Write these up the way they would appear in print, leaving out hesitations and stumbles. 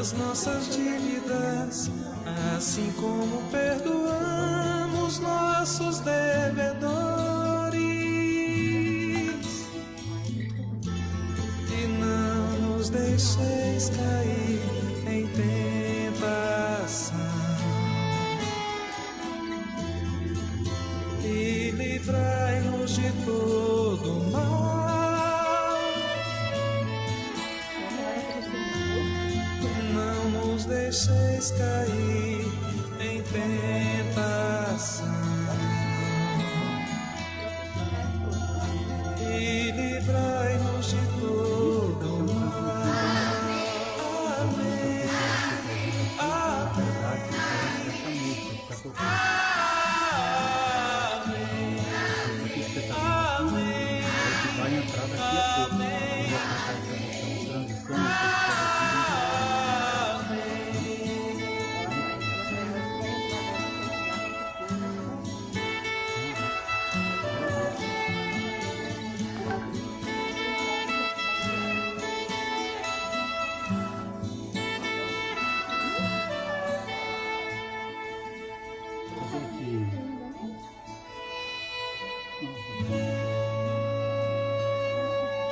as nossas dívidas, assim como perdoamos nossos devedores. E não nos deixeis cair em tentação, e livrai-nos de todo mal. Não nos deixeis cair em tentação, e livrai-nos de todo mal. Amém. Vai entrar daqui a pouco.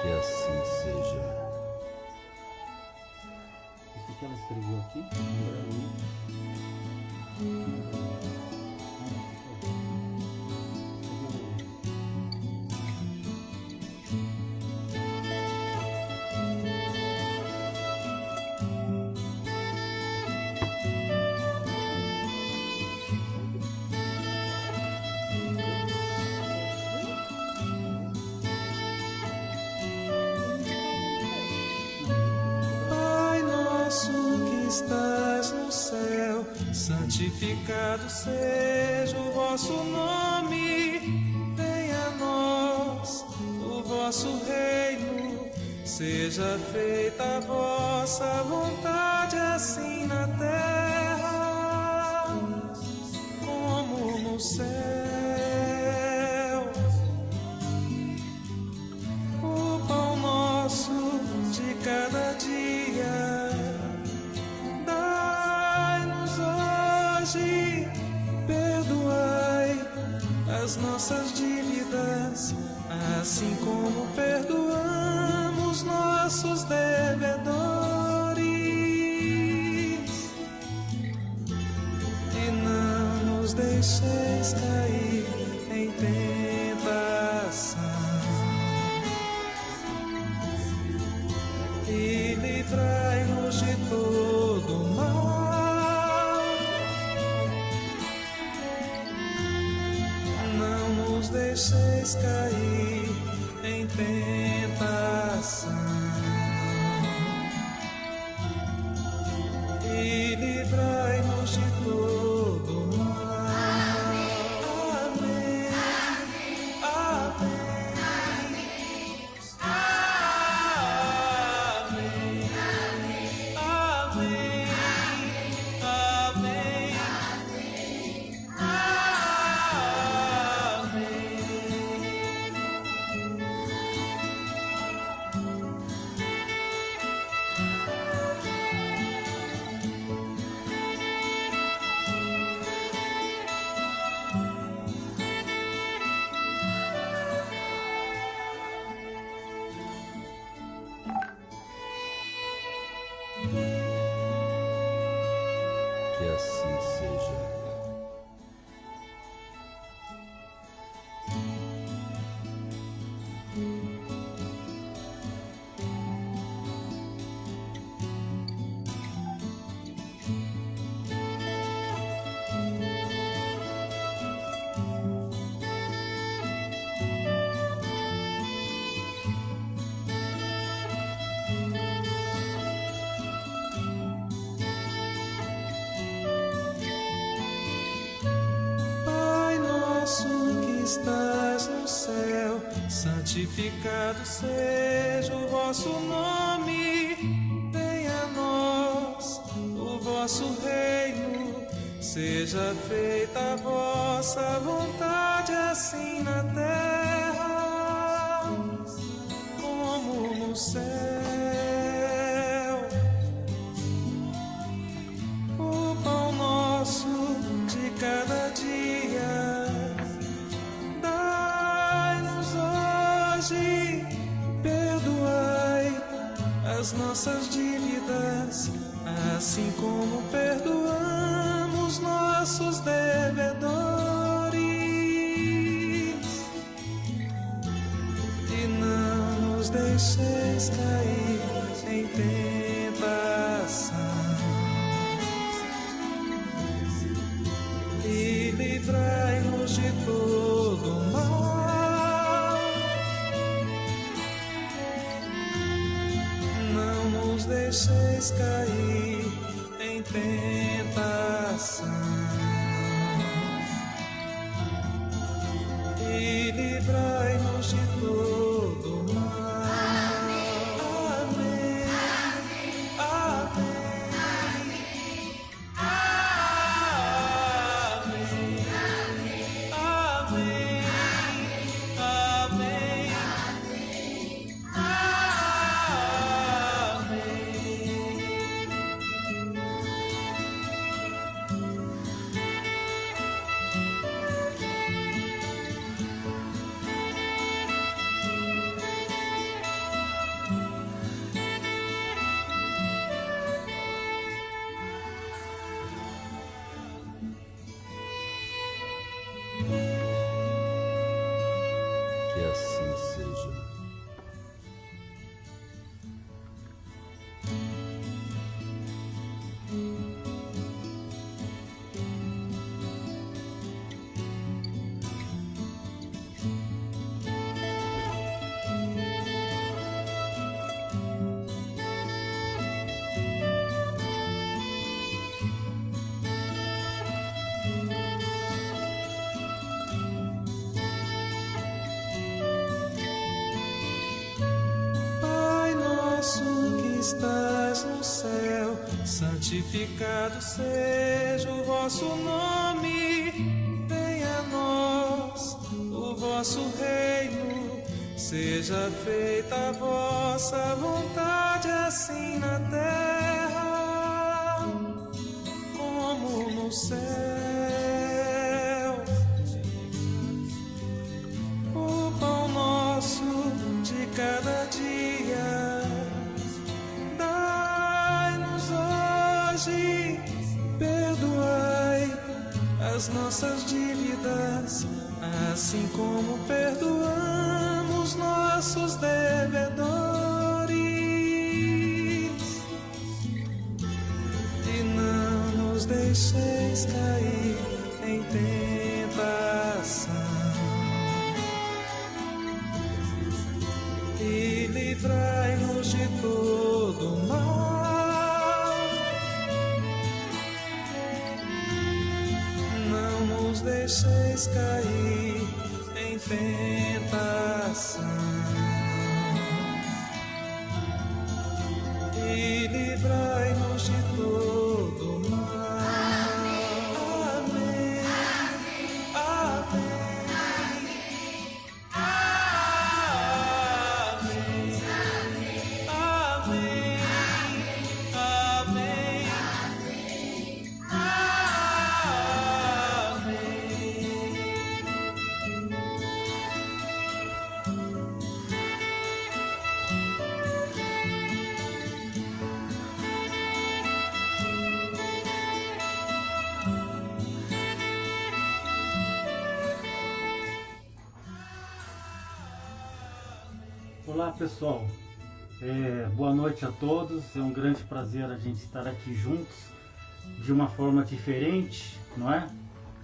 Que assim seja. Isso que ela escreveu aqui? Pai nosso que estás no céu, santificado seja o vosso nome. Venha a nós o vosso reino, seja feita a vossa vontade, assim na terra como no céu. O pão nosso de cada dia dai-nos hoje, perdoai as nossas dívidas, assim como perdoamos nossos devedores. E não nos deixeis cair em tentação, e livrai-nos de todo mal. Não nos deixeis cair em tentação, e livrai-nos de todo mal. Amém. Amém. Que assim seja. Pai nosso que estás no céu, santificado seja o vosso nome. Venha a nós o vosso reino, seja feita a vossa vontade, assim na terra como no céu. dívidas, assim como perdoamos nossos devedores. E não nos deixeis cair em tentação, e livrai-nos de todo mal. Não nos deixeis cair em tentação, e livrai-nos de todo mal. Amém. Amém. Amém. Amém. Amém. Que assim seja. Pai nosso que estás no céu, santificado seja o vosso nome. Venha a nós o vosso reino, seja feita a vossa vontade, assim na terra como no céu. O pão nosso de cada dia dai-nos hoje. Perdoai as nossas dívidas, assim como perdoamos nossos devedores. E não nos deixeis cair em tentação, e livrai-nos de todo mal. Não nos deixeis cair em tentação, e livrai-nos de todo mal. Amém. Amém. Amém. Amém. Olá pessoal, boa noite a todos. É um grande prazer a gente estar aqui juntos de uma forma diferente, não é?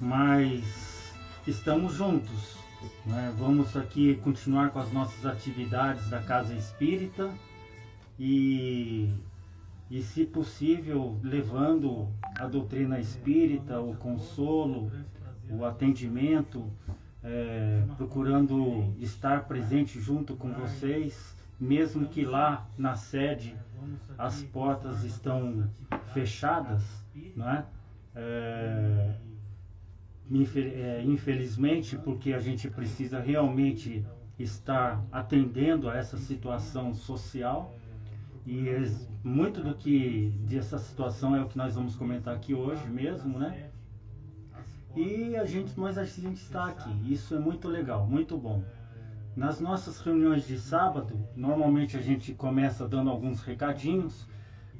Mas estamos juntos, não é? Vamos aqui continuar com as nossas atividades da Casa Espírita e se possível levando a doutrina espírita, o consolo, o atendimento, procurando estar presente junto com vocês, mesmo que lá na sede as portas estão fechadas, não é? Infelizmente, porque a gente precisa realmente estar atendendo a essa situação social, e muito do que dessa situação é o que nós vamos comentar aqui hoje mesmo, né? Mas a gente está aqui, isso é muito legal, muito bom. Nas nossas reuniões de sábado, normalmente a gente começa dando alguns recadinhos,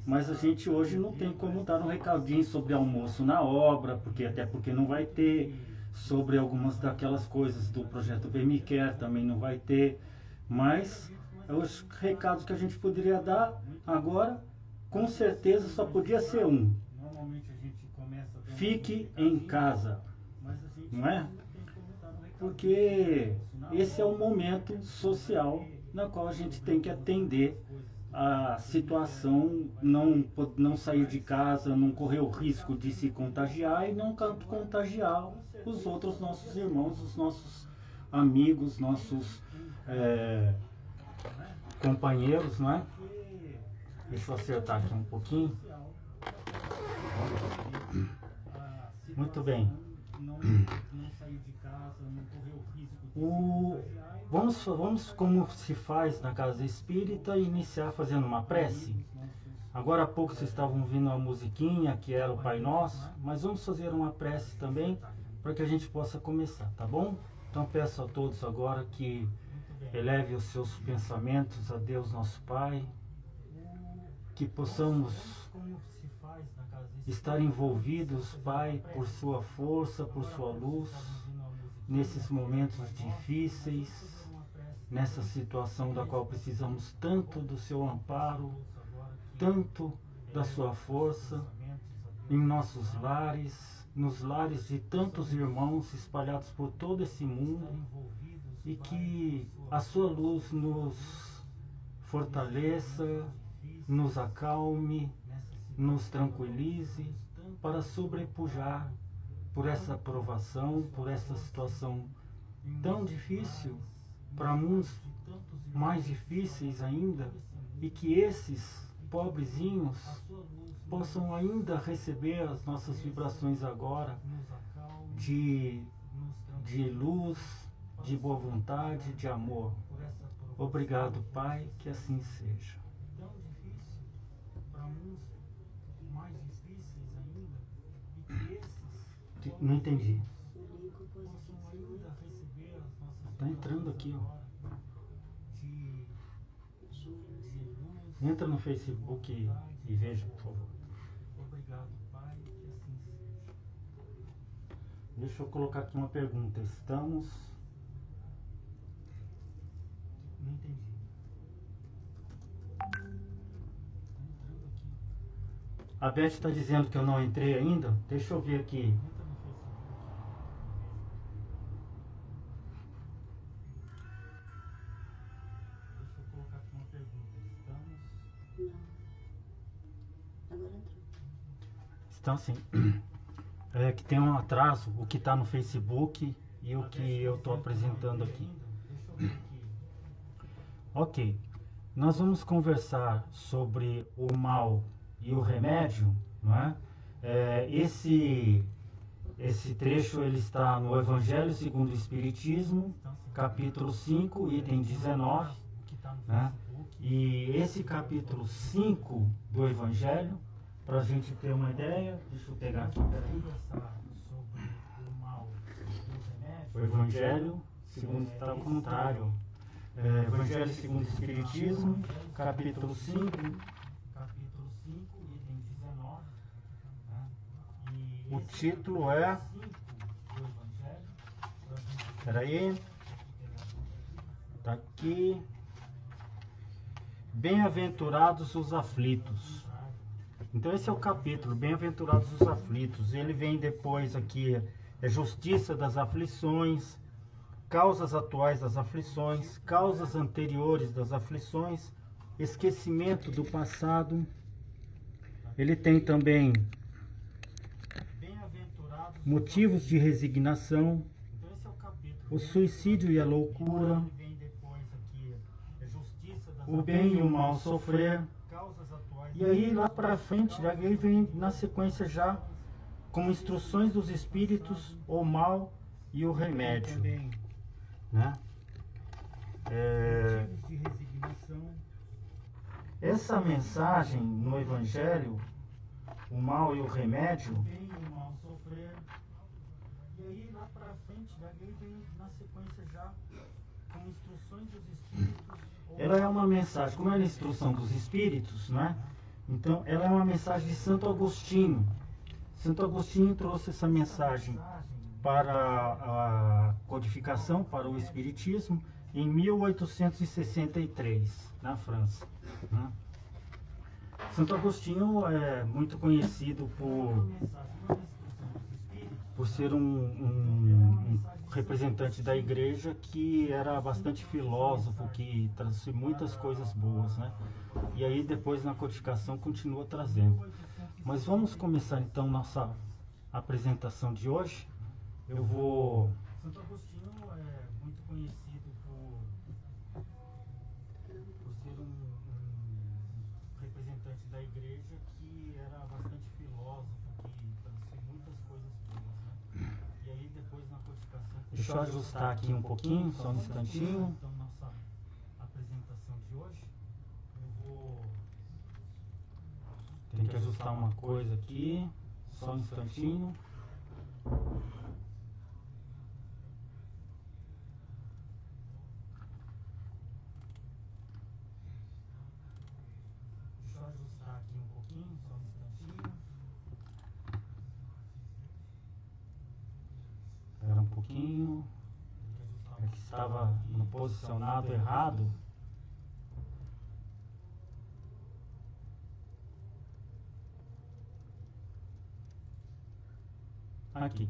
mas a gente hoje não tem como dar um recadinho sobre almoço na obra, até porque não vai ter, sobre algumas daquelas coisas do projeto BMQuer também não vai ter, mas os recados que a gente poderia dar agora, com certeza só podia ser um: fique em casa, não é? Porque esse é o momento social na qual a gente tem que atender a situação, não sair de casa, não correr o risco de se contagiar e não contagiar os outros nossos irmãos, os nossos amigos, nossos companheiros, não é? Deixa eu acertar aqui um pouquinho. Muito bem. Vamos, como se faz na casa espírita, iniciar fazendo uma prece. Agora há pouco vocês estavam ouvindo uma musiquinha que era o Pai Nosso, mas vamos fazer uma prece também para que a gente possa começar, tá bom? Então peço a todos agora que eleve os seus pensamentos a Deus nosso Pai, que possamos estar envolvidos, Pai, por sua força, por sua luz, nesses momentos difíceis, nessa situação da qual precisamos tanto do seu amparo, tanto da sua força, em nossos lares, nos lares de tantos irmãos espalhados por todo esse mundo, e que a sua luz nos fortaleça, nos acalme, nos tranquilize para sobrepujar por essa provação, por essa situação tão difícil, para uns mais difíceis ainda, e que esses pobrezinhos possam ainda receber as nossas vibrações agora de luz, de boa vontade, de amor. Obrigado, Pai, que assim seja. Não entendi. Tá entrando aqui, ó. Entra no Facebook e veja, por favor. Obrigado, Pai, que assim seja. Deixa eu colocar aqui uma pergunta. Estamos... Não entendi. A Beth está dizendo que eu não entrei ainda. Deixa eu ver aqui. Deixa eu colocar aqui uma pergunta. Estamos... Não. Agora entrou. Então, assim, é que tem um atraso, o que está no Facebook e o que eu estou apresentando aqui. Ok. Nós vamos conversar sobre o mal e o remédio, não é? Esse trecho ele está no Evangelho segundo o Espiritismo, capítulo 5, item 19, né? E esse capítulo 5 do Evangelho, para a gente ter uma ideia, deixa eu pegar aqui, peraí. O Evangelho segundo, está ao contrário. Evangelho segundo o Espiritismo, capítulo 5, item 19. O título é... Peraí. Está aqui. Bem-aventurados os aflitos. Então esse é o capítulo, Bem-aventurados os aflitos. Ele vem depois aqui, justiça das aflições, causas atuais das aflições, causas anteriores das aflições, esquecimento do passado. Ele tem também motivos de resignação, o suicídio e a loucura, o bem e o mal sofrer. E aí lá para frente, aí vem na sequência já como instruções dos espíritos, o mal e o remédio, né? Essa mensagem no Evangelho, o mal e o remédio, e aí lá para frente, aí vem na sequência já como instruções dos espíritos. Ela é uma mensagem, como é a instrução dos espíritos, né? Então, ela é uma mensagem de Santo Agostinho. Santo Agostinho trouxe essa mensagem para a codificação, para o Espiritismo, em 1863, na França. Né? Santo Agostinho é muito conhecido por ser um representante da igreja que era bastante filósofo, que trouxe muitas coisas boas, né? E aí depois na codificação continua trazendo. Mas vamos começar então nossa apresentação de hoje. Santo Agostinho é muito conhecido por ser um representante da igreja que era bastante filósofo, que trouxe muitas coisas boas, né? E aí depois na codificação... Deixa eu ajustar aqui um pouquinho, só um instantinho. Então nossa apresentação de hoje, tem que ajustar uma coisa aqui, só um instantinho. Deixa eu ajustar aqui um pouquinho, só um instantinho. Espera um pouquinho. É que estava no posicionado errado. Aqui.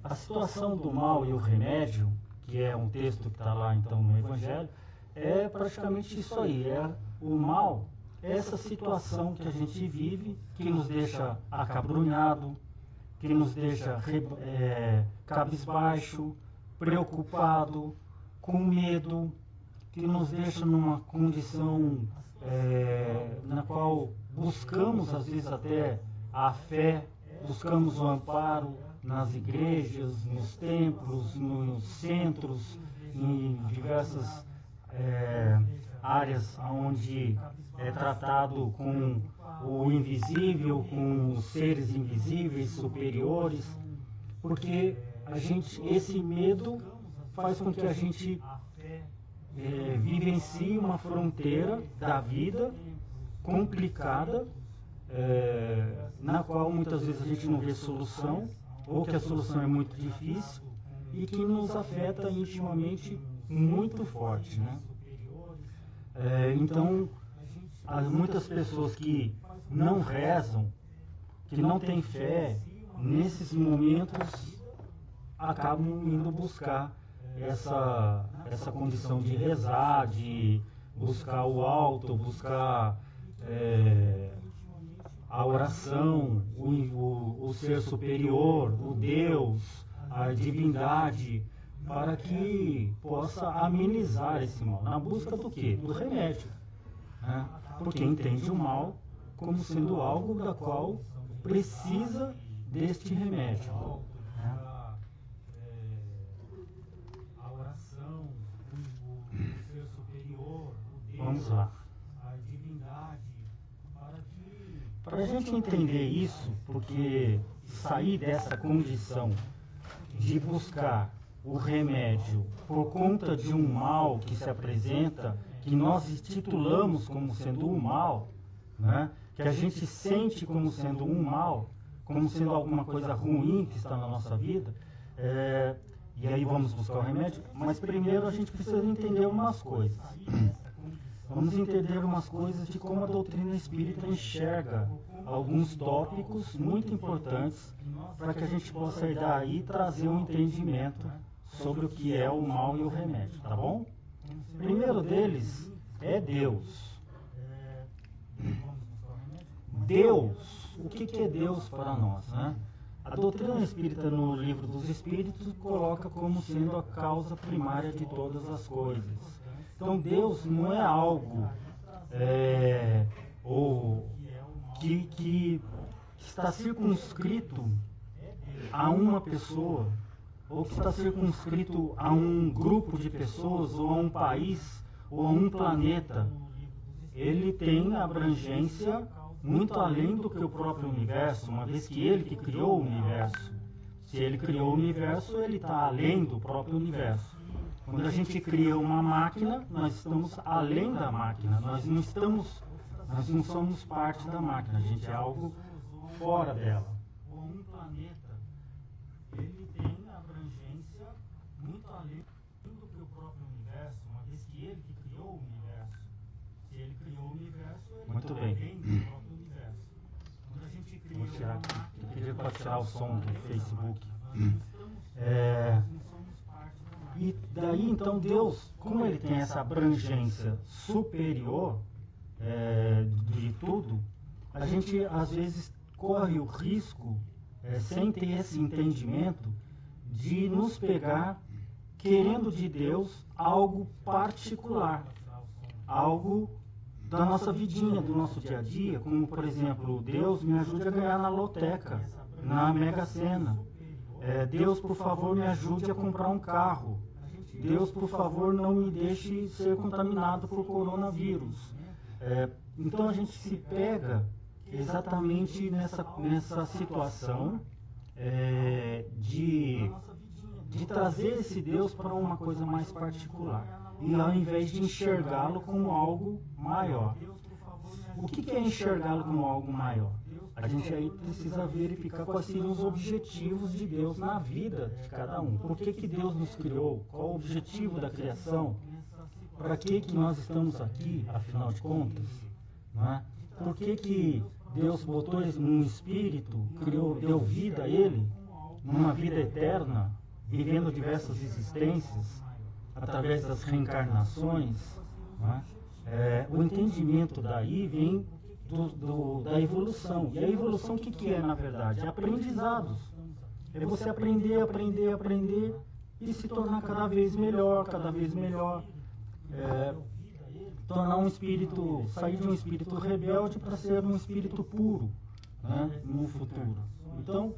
A situação do mal e o remédio, que é um texto que está lá então no Evangelho, é praticamente isso aí. O mal é essa situação que a gente vive, que nos deixa acabrunhado, que nos deixa cabisbaixo, preocupado, com medo, que nos deixa numa condição na qual buscamos às vezes até a fé, buscamos o amparo nas igrejas, nos templos, nos centros, em diversas áreas onde é tratado com o invisível, com os seres invisíveis superiores, porque esse medo faz com que a gente vivencie uma fronteira da vida complicada, na qual muitas vezes a gente não vê solução, ou que a solução é muito difícil e que nos afeta intimamente muito forte, né? Então, há muitas pessoas que não rezam, que não têm fé, nesses momentos acabam indo buscar essa condição de rezar, de buscar o alto, buscar a oração, o ser superior, o Deus, a divindade, para que possa amenizar esse mal. Na busca do quê? Do remédio. Né? Porque entende o mal como sendo algo da qual precisa deste remédio. Né? A oração, o ser superior, o Deus, vamos lá. A divindade, para a gente entender isso, porque sair dessa condição de buscar o remédio por conta de um mal que se apresenta, que nós intitulamos como sendo um mal, né? Que a gente sente como sendo um mal, como sendo alguma coisa ruim que está na nossa vida, e aí vamos buscar o remédio, mas primeiro a gente precisa entender umas coisas. Vamos entender umas coisas de como a doutrina espírita enxerga alguns tópicos muito importantes para que a gente possa ir daí trazer um entendimento sobre o que é o mal e o remédio, tá bom? O primeiro deles é Deus. Deus, o que é Deus para nós, né? A doutrina espírita no Livro dos Espíritos coloca como sendo a causa primária de todas as coisas. Então Deus não é algo que está circunscrito a uma pessoa, ou que está circunscrito a um grupo de pessoas, ou a um país, ou a um planeta. Ele tem abrangência muito além do que o próprio universo, uma vez que ele que criou o universo. Se ele criou o universo, ele está além do próprio universo. Quando a gente cria uma máquina, nós estamos além da máquina, nós não estamos Nós não somos parte da máquina, a gente é algo fora dela. Um planeta, ele tem abrangência muito além do que o próprio universo, uma vez que ele que criou o universo. Se ele criou o universo, ele muito bem. Além do próprio universo. Quando a gente cria uma máquina, eu queria para tirar o som do Facebook. E daí então Deus, como ele tem essa abrangência superior de tudo, a gente às vezes corre o risco, sem ter esse entendimento, de nos pegar querendo de Deus algo particular, algo da nossa vidinha, do nosso dia a dia, como por exemplo, Deus me ajude a ganhar na loteca, na Mega Sena. Deus, por favor, me ajude a comprar um carro. Deus, por favor, não me deixe ser contaminado por coronavírus. Então a gente se pega exatamente nessa situação de trazer esse Deus para uma coisa mais particular. E ao invés de enxergá-lo como algo maior. O que é enxergá-lo como algo maior? A gente aí precisa verificar quais seriam os objetivos de Deus na vida de cada um. Por que Deus nos criou? Qual o objetivo da criação? Para que nós estamos aqui, afinal de contas? Não é? Por que Deus botou um espírito, deu vida a ele, numa vida eterna, vivendo diversas existências, através das reencarnações? Não é? O entendimento daí vem da evolução. E a evolução o que é, na verdade? É aprendizados. É você aprender e se tornar cada vez melhor. Tornar um espírito, sair de um espírito rebelde para ser um espírito puro, né, no futuro. Então,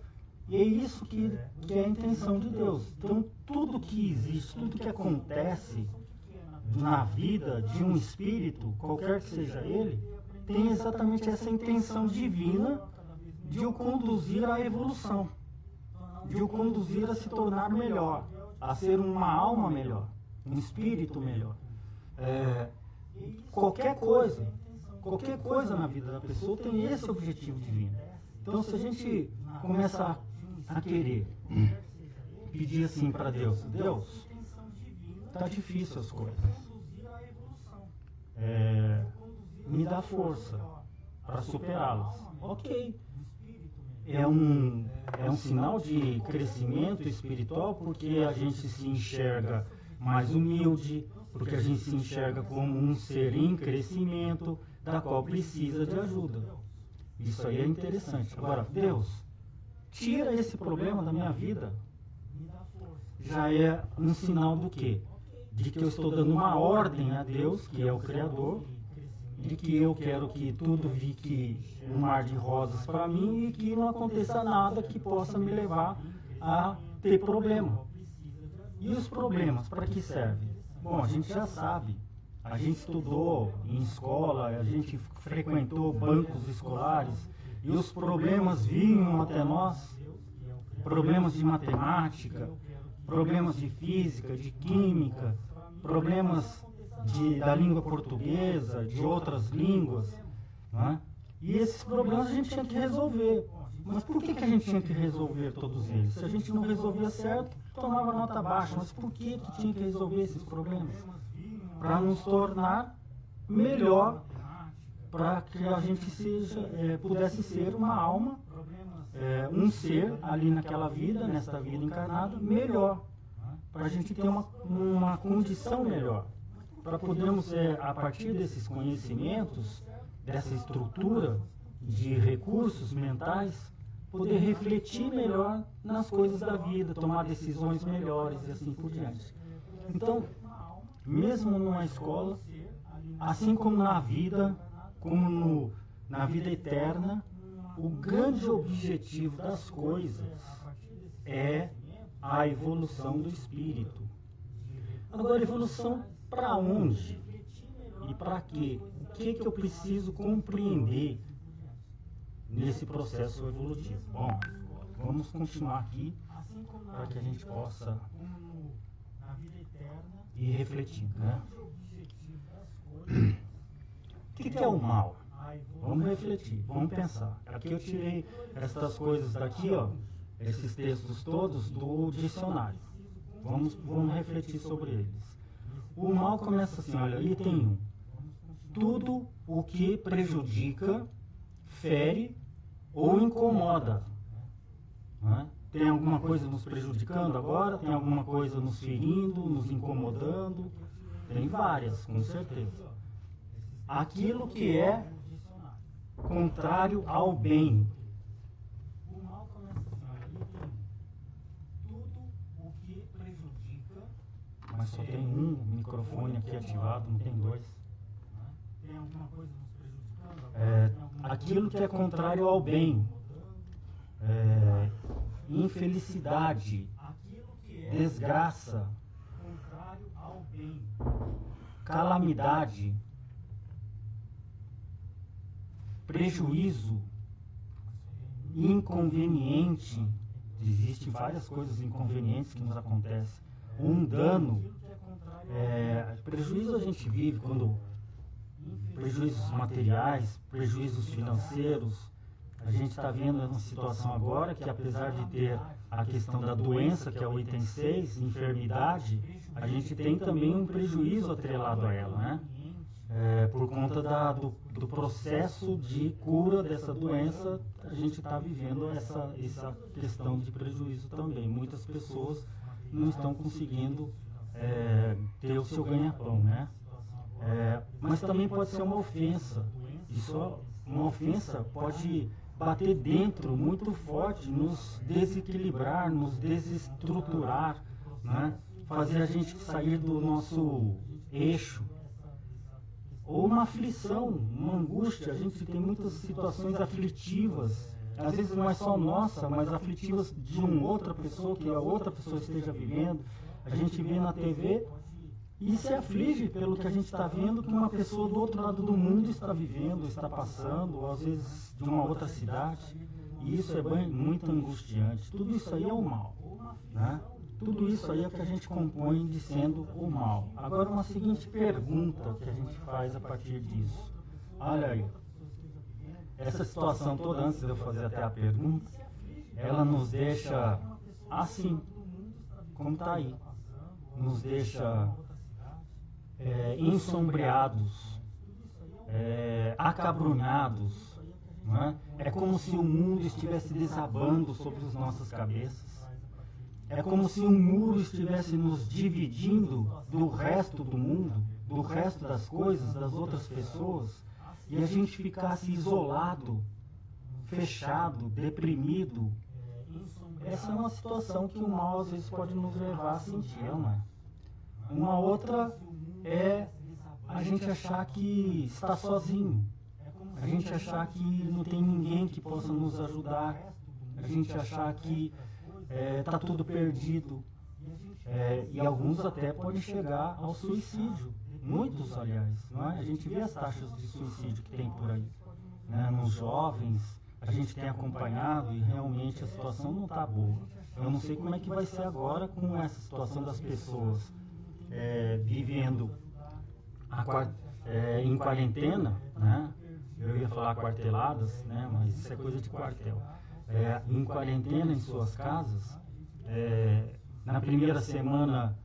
é isso que é a intenção de Deus. Então, tudo que existe, tudo que acontece na vida de um espírito, qualquer que seja ele, tem exatamente essa intenção divina de o conduzir à evolução, de o conduzir a se tornar melhor, a ser uma alma melhor, um espírito melhor. Qualquer coisa na vida da pessoa tem esse objetivo divino. Então, se a gente começa a querer pedir assim para Deus, tá difícil as coisas. Me dá força para superá-las. Ok. É um sinal de crescimento espiritual, porque a gente se enxerga mais humilde, porque a gente se enxerga como um ser em crescimento, da qual precisa de ajuda. Isso aí é interessante. Agora, Deus, tira esse problema da minha vida. Já é um sinal do quê? De que eu estou dando uma ordem a Deus, que é o Criador, de que eu quero que tudo fique um mar de rosas para mim e que não aconteça nada que possa me levar a ter problema. E os problemas, para que servem? Bom, a gente já sabe. A gente estudou em escola, a gente frequentou bancos escolares e os problemas vinham até nós. Problemas de matemática, problemas de física, de química, problemas da língua portuguesa, de outras línguas, né? E esses problemas a gente tinha que resolver. Mas por que a gente tinha que resolver todos eles? Se a gente não resolvia certo, tomava nota baixa. Mas por que tinha que resolver esses problemas? Para nos tornar melhor, para que a gente pudesse ser uma alma, um ser ali naquela vida, nesta vida encarnada, melhor. Para a gente ter uma condição melhor. Para podermos, a partir desses conhecimentos, dessa estrutura de recursos mentais, poder refletir melhor nas coisas da vida, tomar decisões melhores e assim por diante. Então, mesmo numa escola, assim como na vida, como na vida eterna, o grande objetivo das coisas é a evolução do espírito. Agora, evolução para onde? E para quê? O que eu preciso compreender nesse processo evolutivo? Bom, vamos continuar aqui para que a gente possa ir refletindo, né? O que é o mal? Vamos refletir, vamos pensar. Aqui eu tirei essas coisas daqui, ó, esses textos todos do dicionário. Vamos refletir sobre eles. O mal começa assim, olha, item 1. Tudo o que prejudica, fere ou incomoda. Né? Tem alguma coisa nos prejudicando agora? Tem alguma coisa nos ferindo, nos incomodando? Tem várias, com certeza. Aquilo que é contrário ao bem. O mal começa assim, olha, tudo o que prejudica, mas só tem um microfone aqui ativado, não tem dois. Tem alguma coisa nos prejudicando? Aquilo que é contrário ao bem. Infelicidade, desgraça, contrário ao bem, calamidade, prejuízo, inconveniente. Existem várias coisas inconvenientes que nos acontecem. Um dano, prejuízo a gente vive quando prejuízos materiais, prejuízos financeiros. A gente está vendo uma situação agora que, apesar de ter a questão da doença, que é o item 6, enfermidade, a gente tem também um prejuízo atrelado a ela, né? Por conta do processo de cura dessa doença, a gente está vivendo essa questão de prejuízo também. Muitas pessoas não estão conseguindo ter o seu ganha-pão, né? Mas também pode ser uma ofensa. Uma ofensa pode bater dentro muito forte, nos desequilibrar, nos desestruturar, né? Fazer a gente sair do nosso eixo. Ou uma aflição, uma angústia. A gente tem muitas situações aflitivas, às vezes não é só nossa, mas aflitivas de uma outra pessoa, que a outra pessoa esteja vivendo. A gente vê na TV e se aflige pelo que a gente está vendo que uma pessoa do outro lado do mundo está vivendo, está passando, ou às vezes de uma outra cidade. E isso é muito angustiante. Tudo isso aí é o mal, né? Tudo isso aí é o que a gente compõe de sendo o mal. Agora, uma seguinte pergunta que a gente faz a partir disso. Olha aí, essa situação toda, antes de eu fazer até a pergunta, ela nos deixa assim, como está aí. Nos deixa ensombreados, acabrunhados, não é? É como se o mundo estivesse desabando sobre as nossas cabeças. É como se um muro estivesse nos dividindo do resto do mundo, do resto das coisas, das outras pessoas, e a gente ficasse isolado, fechado, deprimido. Essa é uma situação que o mal às vezes pode nos levar a sentir, não é? Uma outra é a gente achar que está sozinho, a gente achar que não tem ninguém que possa nos ajudar, a gente achar que está tudo perdido, e alguns até podem chegar ao suicídio, muitos aliás, não é? A gente vê as taxas de suicídio que tem por aí, né? Nos jovens, a gente tem acompanhado e realmente a situação não está boa. Eu não sei como é que vai ser agora com essa situação das pessoas vivendo em quarentena, né? Eu ia falar quarteladas, né? Mas isso é coisa de quartel. Em quarentena em suas casas, na primeira semana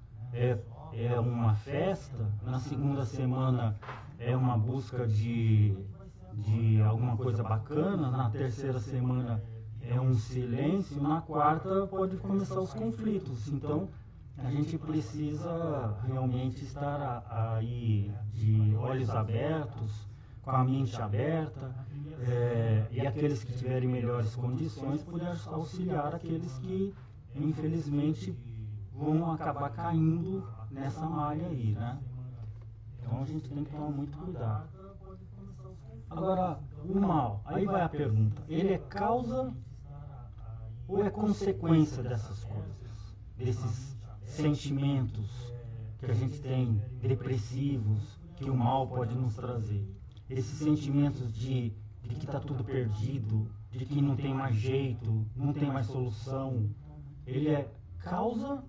é uma festa, na segunda semana é uma busca de alguma coisa bacana, na terceira semana é um silêncio, na quarta pode começar os conflitos. Então a gente precisa realmente estar aí de olhos abertos, com a mente aberta, e aqueles que tiverem melhores condições poder auxiliar aqueles que infelizmente vão acabar caindo nessa malha aí, né? Então a gente tem que tomar muito cuidado. Agora, o mal, aí vai a pergunta, ele é causa ou é consequência dessas coisas, desses sentimentos que a gente tem depressivos, que o mal pode nos trazer? Esses sentimentos de que está tudo perdido, de que não tem mais jeito, não tem mais solução, ele é causa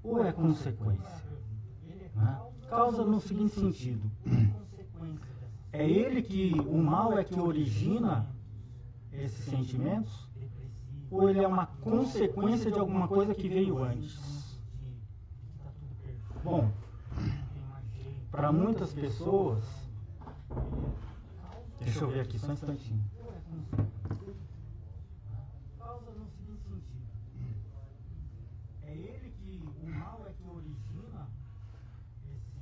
ou é consequência? Né? Causa no seguinte sentido: É ele que, o mal é que origina esses sentimentos? Ou ele é uma consequência de alguma coisa que veio antes? Bom, para muitas pessoas, deixa eu ver aqui só um instantinho. Causa no seguinte sentido. É ele que, o mal é que origina.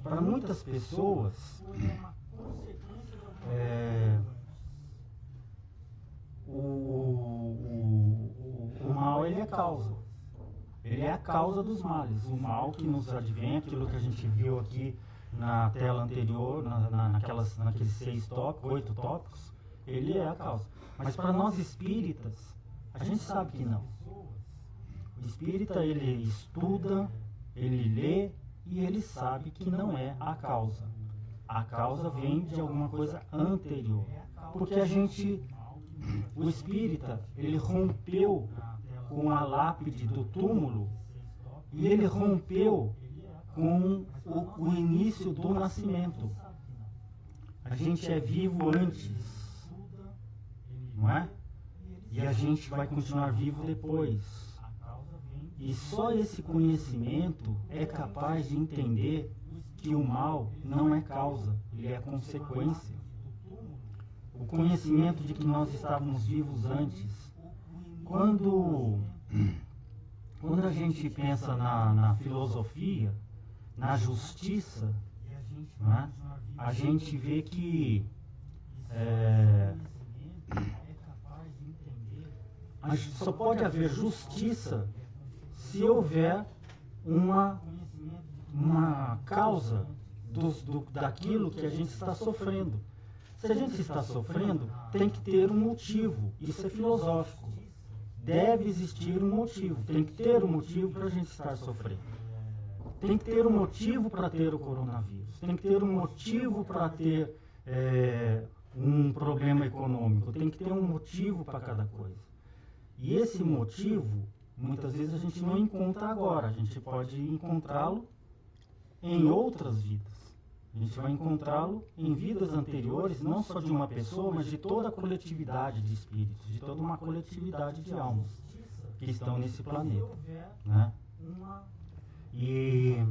Para muitas pessoas, o mal ele é causa. Ele é a causa dos males. O mal que nos advém, aquilo que a gente viu aqui na tela anterior, naqueles 6 tópicos, 8 tópicos, ele é a causa. Mas para nós espíritas, a gente sabe que não. O espírita, ele estuda, ele lê e ele sabe que não é a causa. A causa vem de alguma coisa anterior. Porque o espírita, ele rompeu com a lápide do túmulo e ele rompeu com o início do nascimento. A gente é vivo antes, não é? E a gente vai continuar vivo depois. E só esse conhecimento é capaz de entender que o mal não é causa, ele é consequência. O conhecimento de que nós estávamos vivos antes. Quando a gente pensa na filosofia, na justiça, né, a gente vê que só pode haver justiça se houver uma causa daquilo que a gente está sofrendo. Se a gente está sofrendo, tem que ter um motivo. Isso é filosófico. Deve existir um motivo. Tem que ter um motivo para a gente estar sofrendo. Tem que ter um motivo para ter o coronavírus. Tem que ter um motivo para ter um problema econômico. Tem que ter um motivo para cada coisa. E esse motivo, muitas vezes a gente não encontra agora. A gente pode encontrá-lo em outras vidas. A gente vai encontrá-lo em vidas anteriores, não só de uma pessoa, mas de toda a coletividade de espíritos, de toda uma coletividade de almas que estão nesse planeta, né? E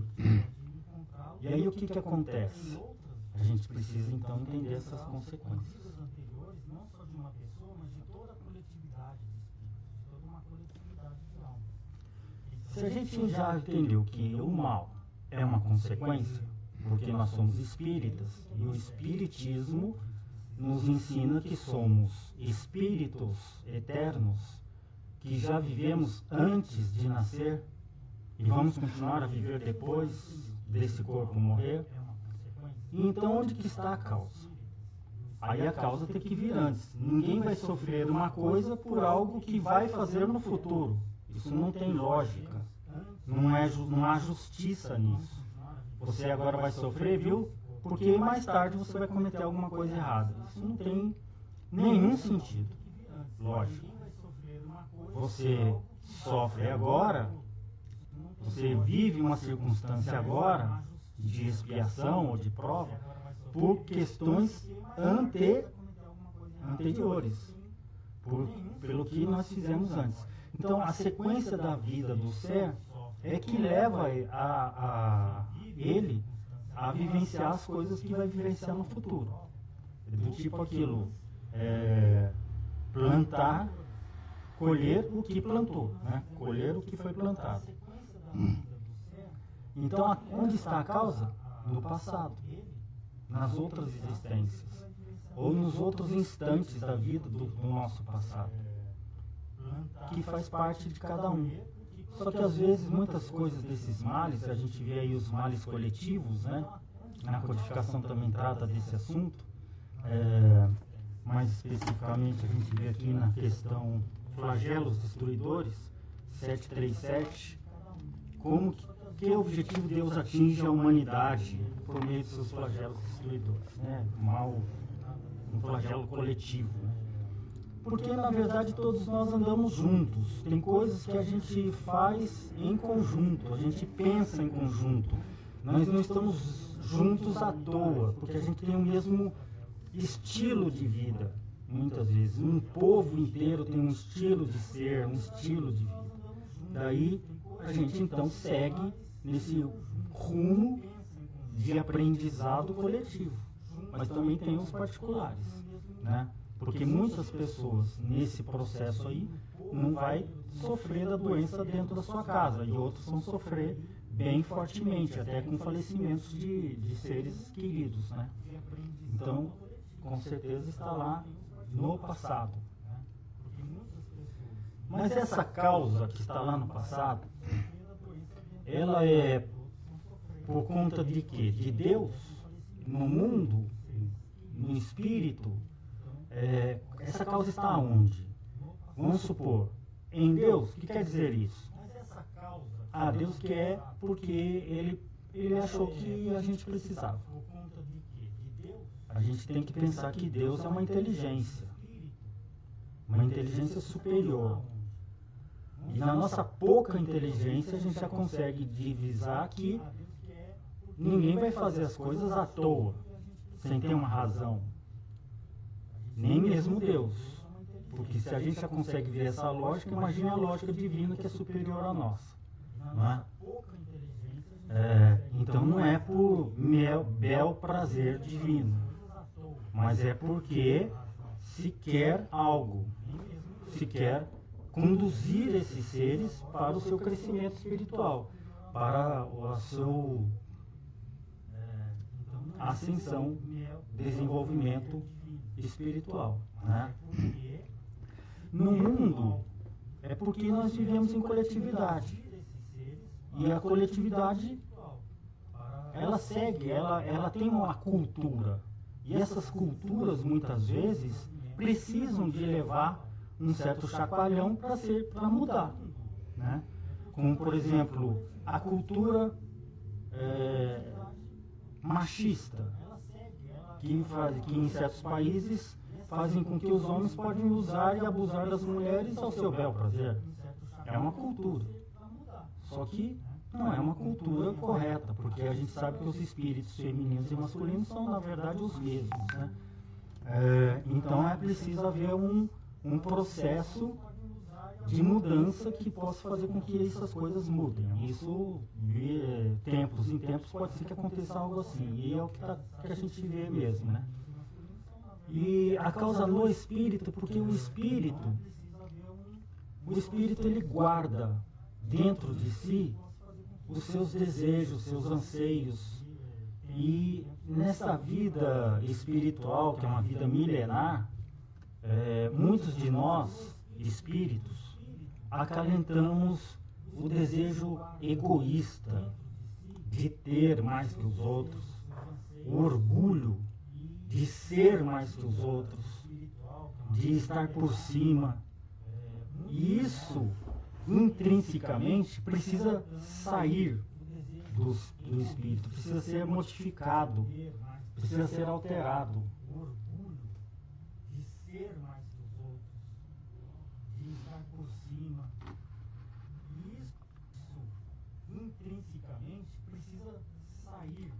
aí o que acontece? A gente precisa então entender essas consequências. Se a gente já entendeu que o mal é uma consequência, porque nós somos espíritas, e o espiritismo nos ensina que somos espíritos eternos, que já vivemos antes de nascer e vamos continuar a viver depois desse corpo morrer. E então onde que está a causa? Aí a causa tem que vir antes. Ninguém vai sofrer uma coisa por algo que vai fazer no futuro. Isso não tem lógica. Não há justiça nisso. Você agora vai sofrer, viu? Porque mais tarde você vai cometer alguma coisa errada. Isso não tem nenhum sentido. Lógico. Você sofre agora, você vive uma circunstância agora de expiação ou de prova por questões anteriores, pelo que nós fizemos antes. Então, a sequência da vida do ser é que leva ele a vivenciar as coisas que vai vivenciar no futuro. Do tipo aquilo, plantar, colher o que plantou, né? Colher o que foi plantado. Então, onde está a causa? No passado, nas outras existências, ou nos outros instantes da vida do nosso passado, que faz parte de cada um. Só que às vezes muitas coisas desses males, a gente vê aí os males coletivos, né? Na codificação também trata desse assunto, mais especificamente a gente vê aqui na questão flagelos destruidores, 737, como que objetivo Deus atinge a humanidade por meio de seus flagelos destruidores, né? Um flagelo coletivo, né? Porque na verdade todos nós andamos juntos. Tem coisas que a gente faz em conjunto, a gente pensa em conjunto. Nós não estamos juntos à toa, porque a gente tem o mesmo estilo de vida. Muitas vezes, um povo inteiro tem um estilo de ser, um estilo de vida. Daí, a gente então segue nesse rumo de aprendizado coletivo. Mas também tem os particulares, né? Porque muitas pessoas nesse processo aí não vai sofrer da doença dentro da sua casa e outros vão sofrer bem fortemente, até com falecimentos de seres queridos, né? Então, com certeza está lá no passado. Mas essa causa que está lá no passado, ela é por conta de quê? De Deus, no mundo, no espírito. Essa causa está onde? Vamos supor, em Deus. O que quer dizer isso? Deus quer porque ele achou que a gente precisava. A gente tem que pensar que Deus é uma inteligência superior. E na nossa pouca inteligência a gente já consegue divisar que ninguém vai fazer as coisas à toa, sem ter uma razão. Nem mesmo Deus. Porque se a gente já consegue ver essa lógica, imagine a lógica divina que é superior à nossa. Não é? Então não é por bel prazer divino, mas é porque se quer algo, se quer conduzir esses seres para o seu crescimento espiritual, para a sua ascensão, desenvolvimento espiritual, né? No mundo é porque nós vivemos em coletividade e a coletividade ela segue, ela tem uma cultura e essas culturas muitas vezes precisam de levar um certo chacoalhão para mudar, né? Como por exemplo a cultura machista que em certos países fazem com que os homens podem usar e abusar das mulheres ao seu bel prazer. É uma cultura. Só que não é uma cultura correta, porque a gente sabe que os espíritos femininos e masculinos são, na verdade, os mesmos, né? Então é preciso haver um processo de mudança que possa fazer com que essas coisas mudem. Isso, de tempos em tempos, pode ser que aconteça algo assim. E é o que a gente vê mesmo, né? E a causa no espírito, porque o espírito ele guarda dentro de si os seus desejos, seus anseios. E nessa vida espiritual, que é uma vida milenar, muitos de nós, espíritos, acalentamos o desejo egoísta de ter mais que os outros, o orgulho de ser mais que os outros, de estar por cima. E isso, intrinsecamente, precisa sair do espírito, precisa ser modificado, precisa ser alterado. O orgulho de ser mais que os outros, de estar por cima. E isso, intrinsecamente, precisa sair.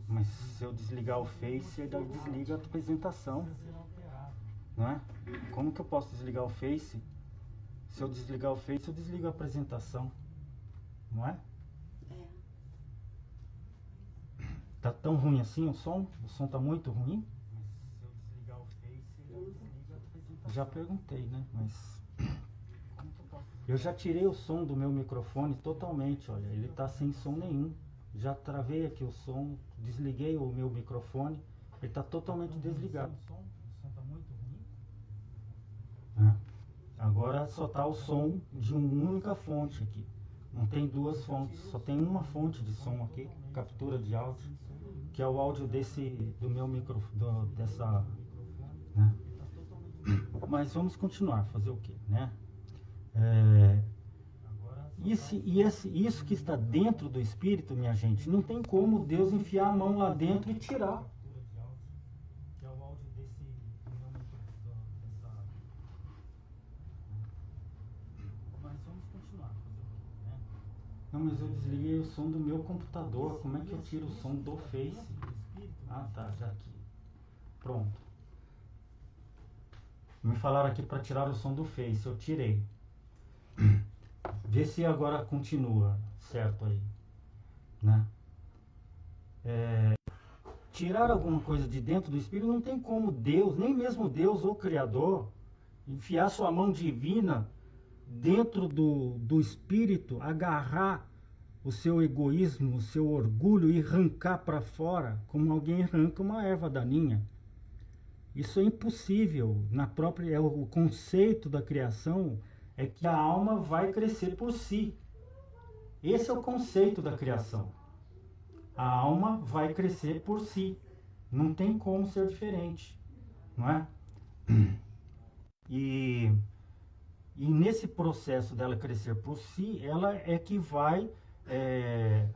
Mas se eu desligar o Face, ele desliga a apresentação, não é? Como que eu posso desligar o Face? Se eu desligar o Face, eu desligo a apresentação, não é? Tá tão ruim assim o som? O som tá muito ruim? Mas se eu desligar o Face, ele desliga a apresentação. Já perguntei, né? Mas eu já tirei o som do meu microfone totalmente, olha, ele tá sem som nenhum. Já travei aqui o som, desliguei o meu microfone, ele está totalmente desligado. O som está muito ruim. Agora só está o som de uma única fonte aqui. Não tem duas fontes, só tem uma fonte de som aqui, captura de áudio, que é o áudio do meu microfone, dessa, né? Mas vamos continuar, fazer o quê, né? Isso que está dentro do espírito, minha gente, não tem como Deus enfiar a mão lá dentro e tirar. Mas vamos continuar. Não, mas eu desliguei o som do meu computador. Como é que eu tiro o som do Face? Ah, tá, já aqui. Pronto. Me falaram aqui para tirar o som do Face, eu tirei. Vê se agora continua certo aí, né? Tirar alguma coisa de dentro do espírito não tem como Deus, nem mesmo Deus, o Criador, enfiar sua mão divina dentro do espírito, agarrar o seu egoísmo, o seu orgulho e arrancar para fora, como alguém arranca uma erva daninha. Isso é impossível. O conceito da criação é que a alma vai crescer por si. Esse é o conceito da criação. A alma vai crescer por si. Não tem como ser diferente, não é? E nesse processo dela crescer por si, ela é que vai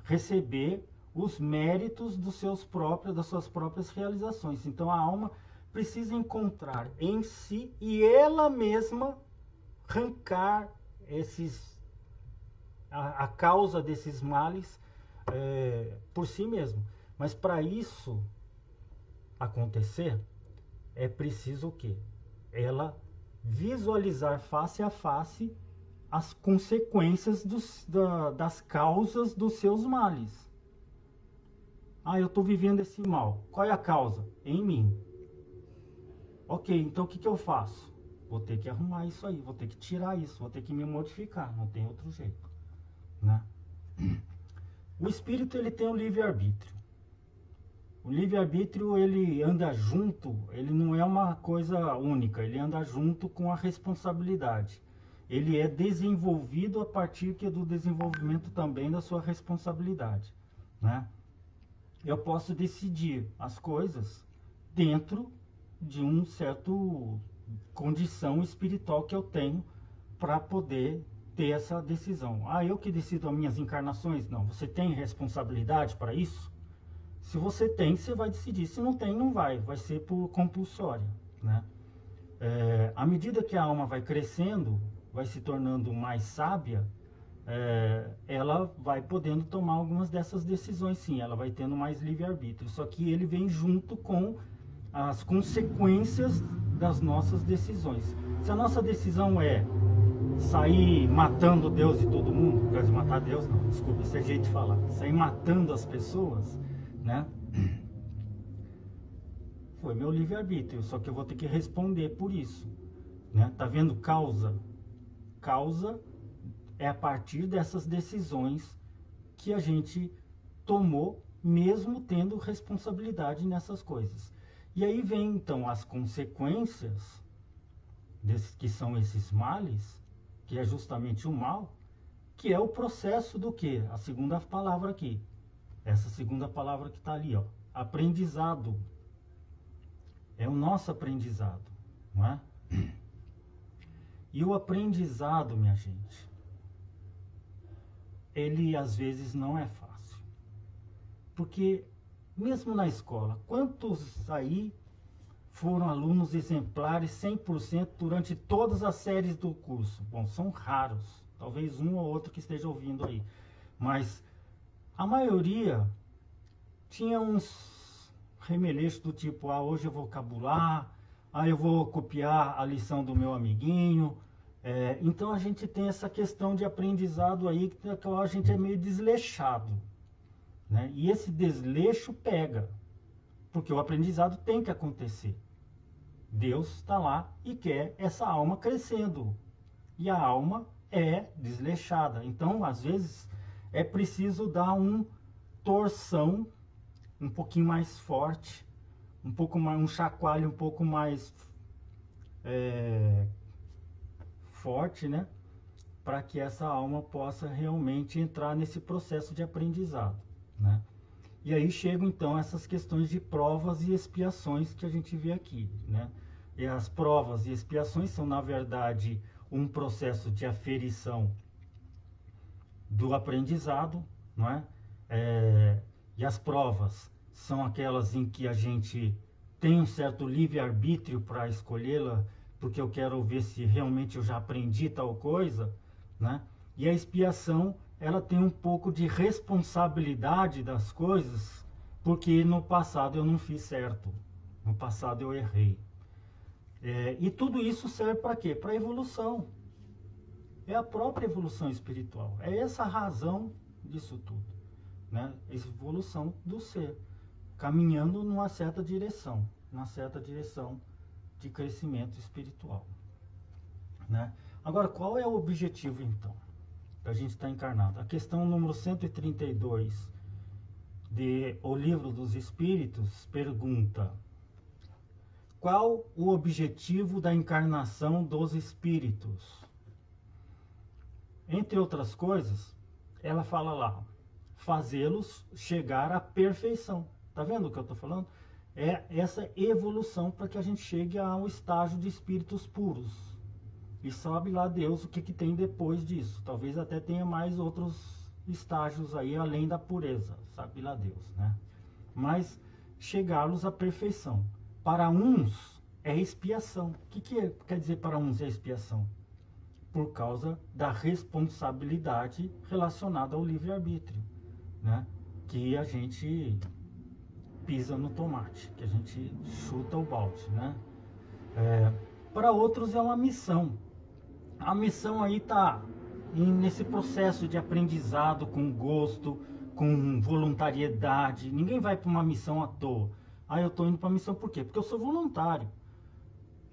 receber os méritos das suas próprias realizações. Então a alma precisa encontrar em si e ela mesma arrancar a causa desses males por si mesmo. Mas para isso acontecer, é preciso o quê? Ela visualizar face a face as consequências das causas dos seus males. Eu estou vivendo esse mal. Qual é a causa? Em mim. Ok, então o que eu faço? Vou ter que arrumar isso aí, vou ter que tirar isso, vou ter que me modificar, não tem outro jeito, né? O espírito, ele tem o livre-arbítrio. O livre-arbítrio, ele anda junto, ele não é uma coisa única, ele anda junto com a responsabilidade. Ele é desenvolvido a partir do desenvolvimento também da sua responsabilidade, né? Eu posso decidir as coisas dentro de um certo condição espiritual que eu tenho para poder ter essa decisão. Eu que decido as minhas encarnações? Não, você tem responsabilidade para isso? Se você tem, você vai decidir. Se não tem, não vai ser por compulsória, né? À medida que a alma vai crescendo, vai se tornando mais sábia, ela vai podendo tomar algumas dessas decisões, sim, ela vai tendo mais livre-arbítrio, só que ele vem junto com as consequências das nossas decisões. Se a nossa decisão é sair matando Deus e todo mundo, quer dizer, matar Deus não, desculpa, esse é jeito de falar, sair matando as pessoas, né? Foi meu livre-arbítrio, só que eu vou ter que responder por isso, né? Tá vendo causa? Causa é a partir dessas decisões que a gente tomou, mesmo tendo responsabilidade nessas coisas. E aí vem então as consequências que são esses males, que é justamente o mal, que é o processo do quê? A segunda palavra aqui, essa segunda palavra que está ali, ó, aprendizado. É o nosso aprendizado, não é? E o aprendizado, minha gente, ele às vezes não é fácil. Porque mesmo na escola, quantos aí foram alunos exemplares 100% durante todas as séries do curso? Bom, são raros, talvez um ou outro que esteja ouvindo aí. Mas a maioria tinha uns remeleixos do tipo, hoje eu vou cabular, eu vou copiar a lição do meu amiguinho. Então a gente tem essa questão de aprendizado aí, que a gente é meio desleixado, né? E esse desleixo pega, porque o aprendizado tem que acontecer. Deus está lá e quer essa alma crescendo, e a alma é desleixada. Então às vezes é preciso dar um torção um pouquinho mais forte, um chacoalho um pouco mais forte, né? Para que essa alma possa realmente entrar nesse processo de aprendizado, né? E aí chegam então essas questões de provas e expiações que a gente vê aqui, né? E as provas e expiações são, na verdade, um processo de aferição do aprendizado, não é? E as provas são aquelas em que a gente tem um certo livre-arbítrio para escolhê-la, porque eu quero ver se realmente eu já aprendi tal coisa, né? E a expiação, ela tem um pouco de responsabilidade das coisas, porque no passado eu não fiz certo, No passado eu errei. E tudo isso serve para quê? Para evolução. É a própria evolução espiritual. É essa a razão disso tudo, né? Evolução do ser, caminhando numa certa direção de crescimento espiritual, né? Agora, qual é o objetivo então da gente estar encarnado? A questão número 132 de O Livro dos Espíritos pergunta: qual o objetivo da encarnação dos espíritos? Entre outras coisas, ela fala lá, fazê-los chegar à perfeição. Tá vendo o que eu estou falando? É essa evolução para que a gente chegue ao estágio de espíritos puros. E sabe lá Deus o que tem depois disso. Talvez até tenha mais outros estágios aí além da pureza. Sabe lá Deus, né? Mas chegá-los à perfeição. Para uns é expiação. O que quer dizer para uns é expiação? Por causa da responsabilidade relacionada ao livre-arbítrio, né? Que a gente pisa no tomate, que a gente chuta o balde, né? Para outros é uma missão. A missão aí está nesse processo de aprendizado com gosto, com voluntariedade. Ninguém vai para uma missão à toa. Eu estou indo para a missão por quê? Porque eu sou voluntário.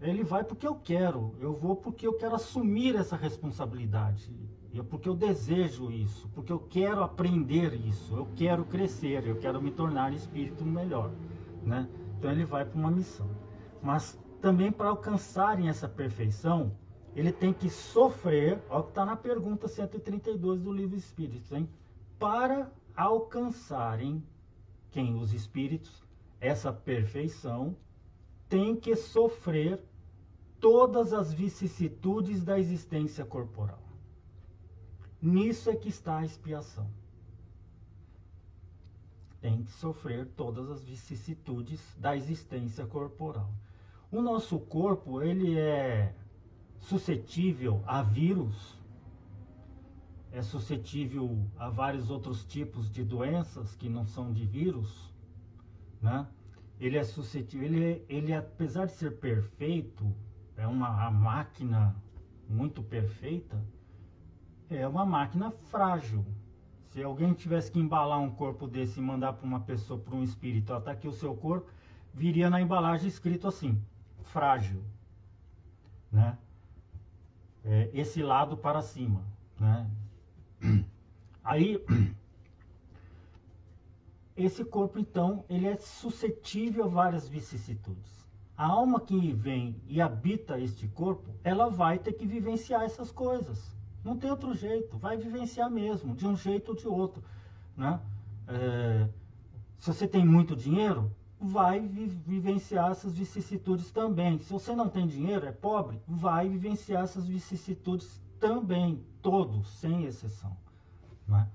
Ele vai porque eu quero, eu vou porque eu quero assumir essa responsabilidade, porque eu desejo isso, porque eu quero aprender isso, eu quero crescer, eu quero me tornar espírito melhor, né? Então ele vai para uma missão. Mas também para alcançarem essa perfeição, ele tem que sofrer, olha o que está na pergunta 132 do Livro Espíritos, hein? Para alcançarem, os espíritos, essa perfeição, tem que sofrer todas as vicissitudes da existência corporal. Nisso é que está a expiação. Tem que sofrer todas as vicissitudes da existência corporal. O nosso corpo, ele é suscetível a vírus, é suscetível a vários outros tipos de doenças que não são de vírus, né? Ele é suscetível, ele apesar de ser perfeito, é uma máquina muito perfeita, é uma máquina frágil. Se alguém tivesse que embalar um corpo desse e mandar para uma pessoa, para um espírito, tá aqui o seu corpo, viria na embalagem escrito assim, frágil, né? Esse lado para cima, né? Aí esse corpo, então, ele é suscetível a várias vicissitudes. A alma que vem e habita este corpo, ela vai ter que vivenciar essas coisas. Não tem outro jeito, vai vivenciar mesmo, de um jeito ou de outro, né? Se você tem muito dinheiro, vai vivenciar essas vicissitudes também. Se você não tem dinheiro, é pobre, vai vivenciar essas vicissitudes também, todos, sem exceção, né?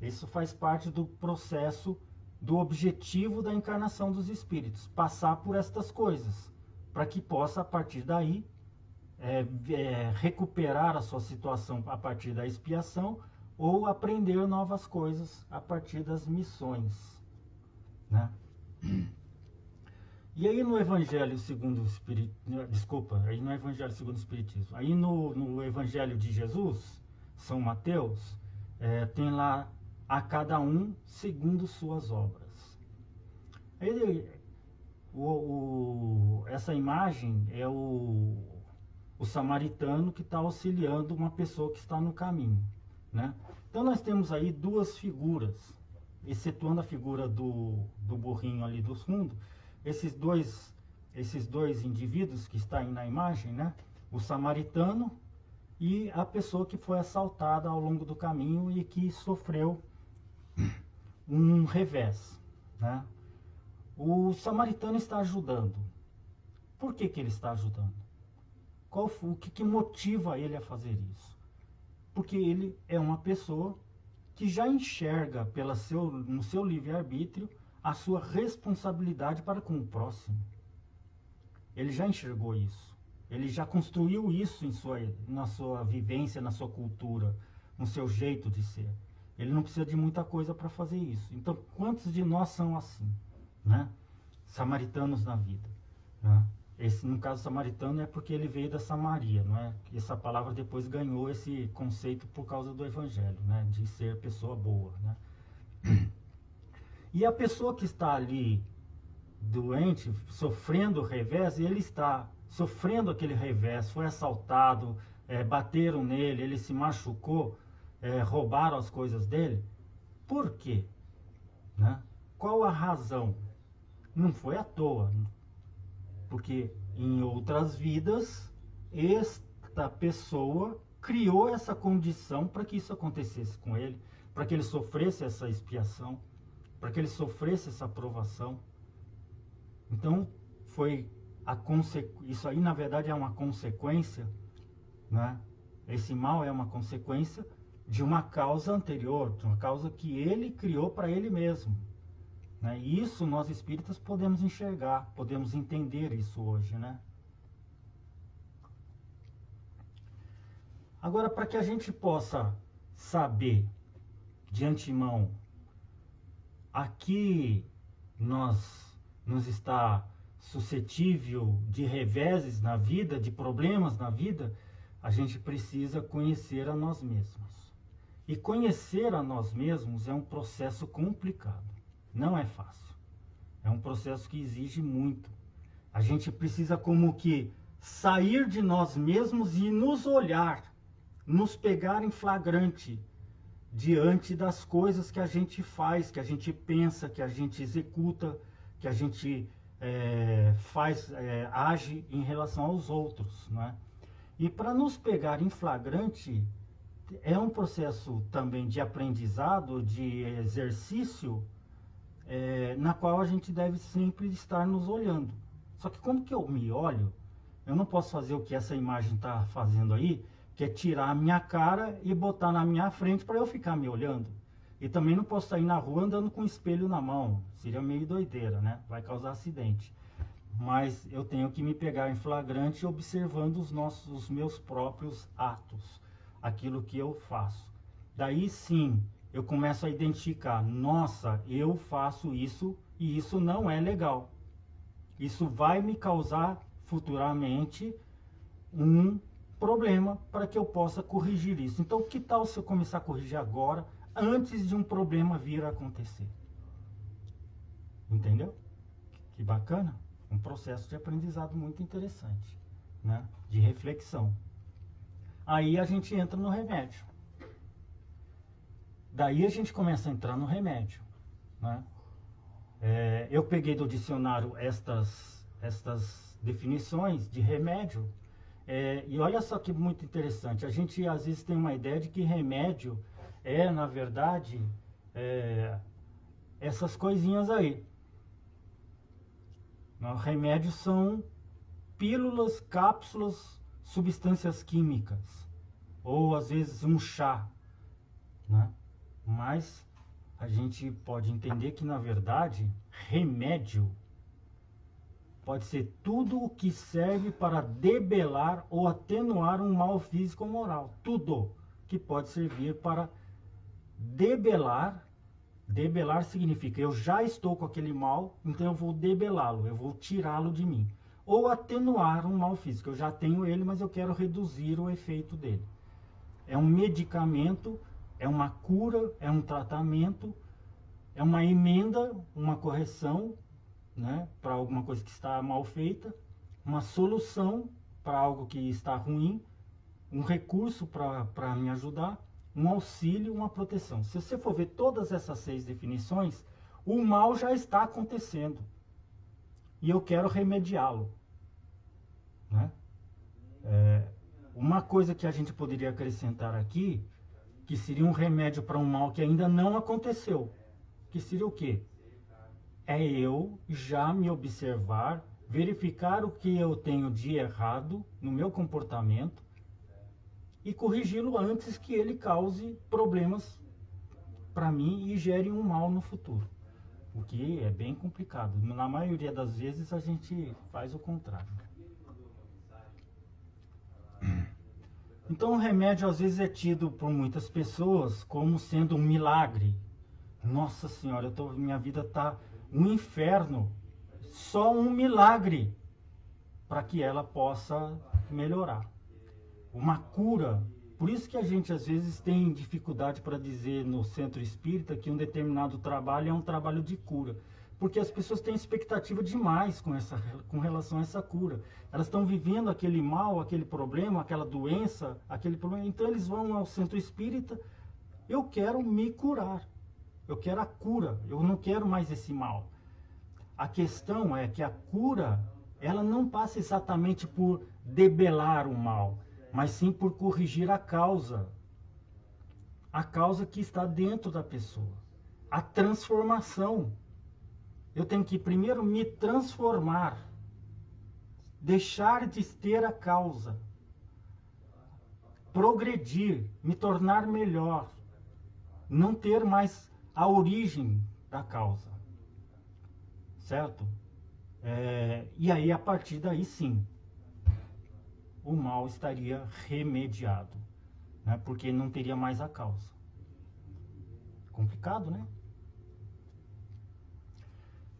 Isso faz parte do processo, do objetivo da encarnação dos espíritos, passar por estas coisas, para que possa, a partir daí, recuperar a sua situação a partir da expiação, ou aprender novas coisas a partir das missões, né? E aí no Evangelho segundo o aí no Evangelho segundo o Espiritismo, aí no Evangelho de Jesus, São Mateus, tem lá, a cada um segundo suas obras. Essa imagem é o samaritano que está auxiliando uma pessoa que está no caminho, né? Então nós temos aí duas figuras, excetuando a figura do burrinho ali do fundo, esses dois indivíduos que estão aí na imagem, né? O samaritano e a pessoa que foi assaltada ao longo do caminho e que sofreu um revés, né? O samaritano está ajudando. Por que ele está ajudando? O que motiva ele a fazer isso? Porque ele é uma pessoa que já enxerga no seu livre-arbítrio a sua responsabilidade para com o próximo. Ele já enxergou isso. Ele já construiu isso na sua vivência, na sua cultura, no seu jeito de ser. Ele não precisa de muita coisa para fazer isso. Então, quantos de nós são assim, né? samaritanos na vida, né? Esse, no caso samaritano, é porque ele veio da Samaria, não é? Essa palavra depois ganhou esse conceito por causa do evangelho, né? De ser pessoa boa, né? E a pessoa que está ali doente, sofrendo o revés, ele está sofrendo aquele revés, foi assaltado, bateram nele, ele se machucou, roubaram as coisas dele. Por quê? Né? Qual a razão? Não foi à toa, porque em outras vidas, esta pessoa criou essa condição para que isso acontecesse com ele, para que ele sofresse essa expiação, para que ele sofresse essa provação. Então, isso aí na verdade é uma consequência, né? Esse mal é uma consequência de uma causa anterior, de uma causa que ele criou para ele mesmo, né? E isso nós espíritas podemos enxergar, podemos entender isso hoje, né? Agora, para que a gente possa saber de antemão aqui nos está suscetível de reveses na vida, de problemas na vida, a gente precisa conhecer a nós mesmos. E conhecer a nós mesmos é um processo complicado, não é fácil. É um processo que exige muito. A gente precisa como que sair de nós mesmos e nos olhar, nos pegar em flagrante diante das coisas que a gente faz, que a gente pensa, que a gente executa, que a gente age em relação aos outros, né? E para nos pegar em flagrante, é um processo também de aprendizado, de exercício, na qual a gente deve sempre estar nos olhando. Só que como que eu me olho, eu não posso fazer o que essa imagem está fazendo aí, que é tirar a minha cara e botar na minha frente para eu ficar me olhando. E também não posso sair na rua andando com um espelho na mão. Seria meio doideira, né? Vai causar acidente. Mas eu tenho que me pegar em flagrante observando os meus próprios atos. Aquilo que eu faço. Daí sim, eu começo a identificar. Nossa, eu faço isso e isso não é legal. Isso vai me causar futuramente um problema para que eu possa corrigir isso. Então, que tal se eu começar a corrigir agora, antes de um problema vir a acontecer? Entendeu? Que bacana. Um processo de aprendizado muito interessante, né? De reflexão. Aí a gente entra no remédio. Daí a gente começa a entrar no remédio, né? Eu peguei do dicionário estas definições de remédio. E olha só que muito interessante. A gente às vezes tem uma ideia de que remédio na verdade, essas coisinhas aí. Remédios são pílulas, cápsulas, substâncias químicas. Ou às vezes um chá, né? Mas a gente pode entender que na verdade, remédio pode ser tudo o que serve para debelar ou atenuar um mal físico ou moral. Tudo que pode servir para debelar. Debelar significa eu já estou com aquele mal, então eu vou debelá-lo, eu vou tirá-lo de mim. Ou atenuar um mal físico, eu já tenho ele, mas eu quero reduzir o efeito dele. É um medicamento, é uma cura, é um tratamento, é uma emenda, uma correção, né, para alguma coisa que está mal feita, uma solução para algo que está ruim, um recurso para me ajudar, um auxílio, uma proteção. Se você for ver todas essas 6 definições, o mal já está acontecendo e eu quero remediá-lo, né? Uma coisa que a gente poderia acrescentar aqui, que seria um remédio para um mal que ainda não aconteceu, que seria o quê? É eu já me observar, verificar o que eu tenho de errado no meu comportamento e corrigi-lo antes que ele cause problemas para mim e gere um mal no futuro. O que é bem complicado. Na maioria das vezes a gente faz o contrário. Então o remédio às vezes é tido por muitas pessoas como sendo um milagre. Nossa Senhora, minha vida está um inferno. só um milagre para que ela possa melhorar. Uma cura. Por isso que a gente às vezes tem dificuldade para dizer no centro espírita que um determinado trabalho é um trabalho de cura. Porque as pessoas têm expectativa demais com relação a essa cura. Elas estão vivendo aquele mal, aquele problema, aquela doença, aquele problema. Então eles vão ao centro espírita, eu quero me curar. Eu quero a cura, eu não quero mais esse mal. A questão é que a cura, ela não passa exatamente por debelar o mal, mas sim por corrigir a causa que está dentro da pessoa, a transformação. Eu tenho que primeiro me transformar, deixar de ter a causa, progredir, me tornar melhor, não ter mais a origem da causa, certo? E aí, a partir daí, sim, o mal estaria remediado, né? Porque não teria mais a causa. Complicado, né?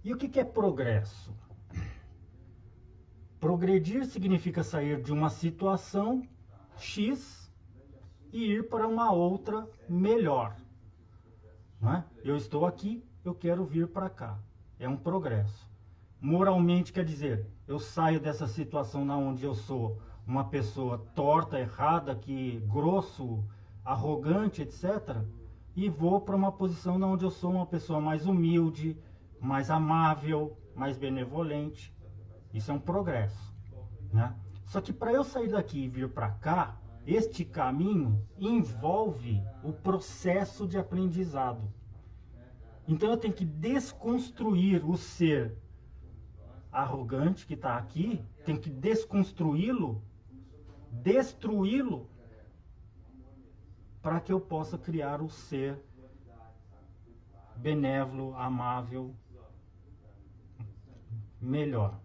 E o que é progresso? Progredir significa sair de uma situação X e ir para uma outra melhor. Não é? Eu estou aqui, eu quero vir para cá. É um progresso. Moralmente quer dizer, eu saio dessa situação na onde eu sou uma pessoa torta, errada, grosso, arrogante, etc. E vou para uma posição na onde eu sou uma pessoa mais humilde, mais amável, mais benevolente. Isso é um progresso, né? Só que para eu sair daqui e vir para cá, este caminho envolve o processo de aprendizado. Então eu tenho que desconstruir o ser arrogante que está aqui, tenho que desconstruí-lo, destruí-lo, para que eu possa criar o ser benévolo, amável, melhor.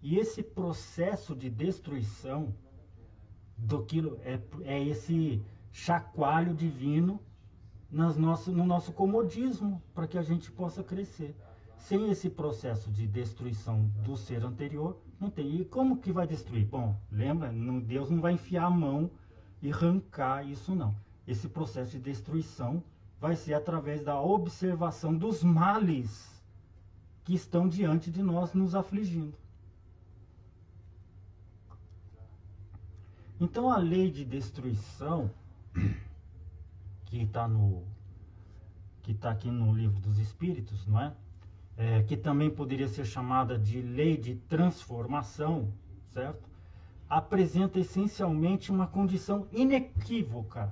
E esse processo de destruição é esse chacoalho divino no nosso comodismo, para que a gente possa crescer. Sem esse processo de destruição do ser anterior, não tem. E como que vai destruir? Bom, lembra, Deus não vai enfiar a mão e arrancar isso, não. Esse processo de destruição vai ser através da observação dos males que estão diante de nós, nos afligindo. Então a lei de destruição, que está aqui no Livro dos Espíritos, não é? Que também poderia ser chamada de lei de transformação, certo? Apresenta essencialmente uma condição inequívoca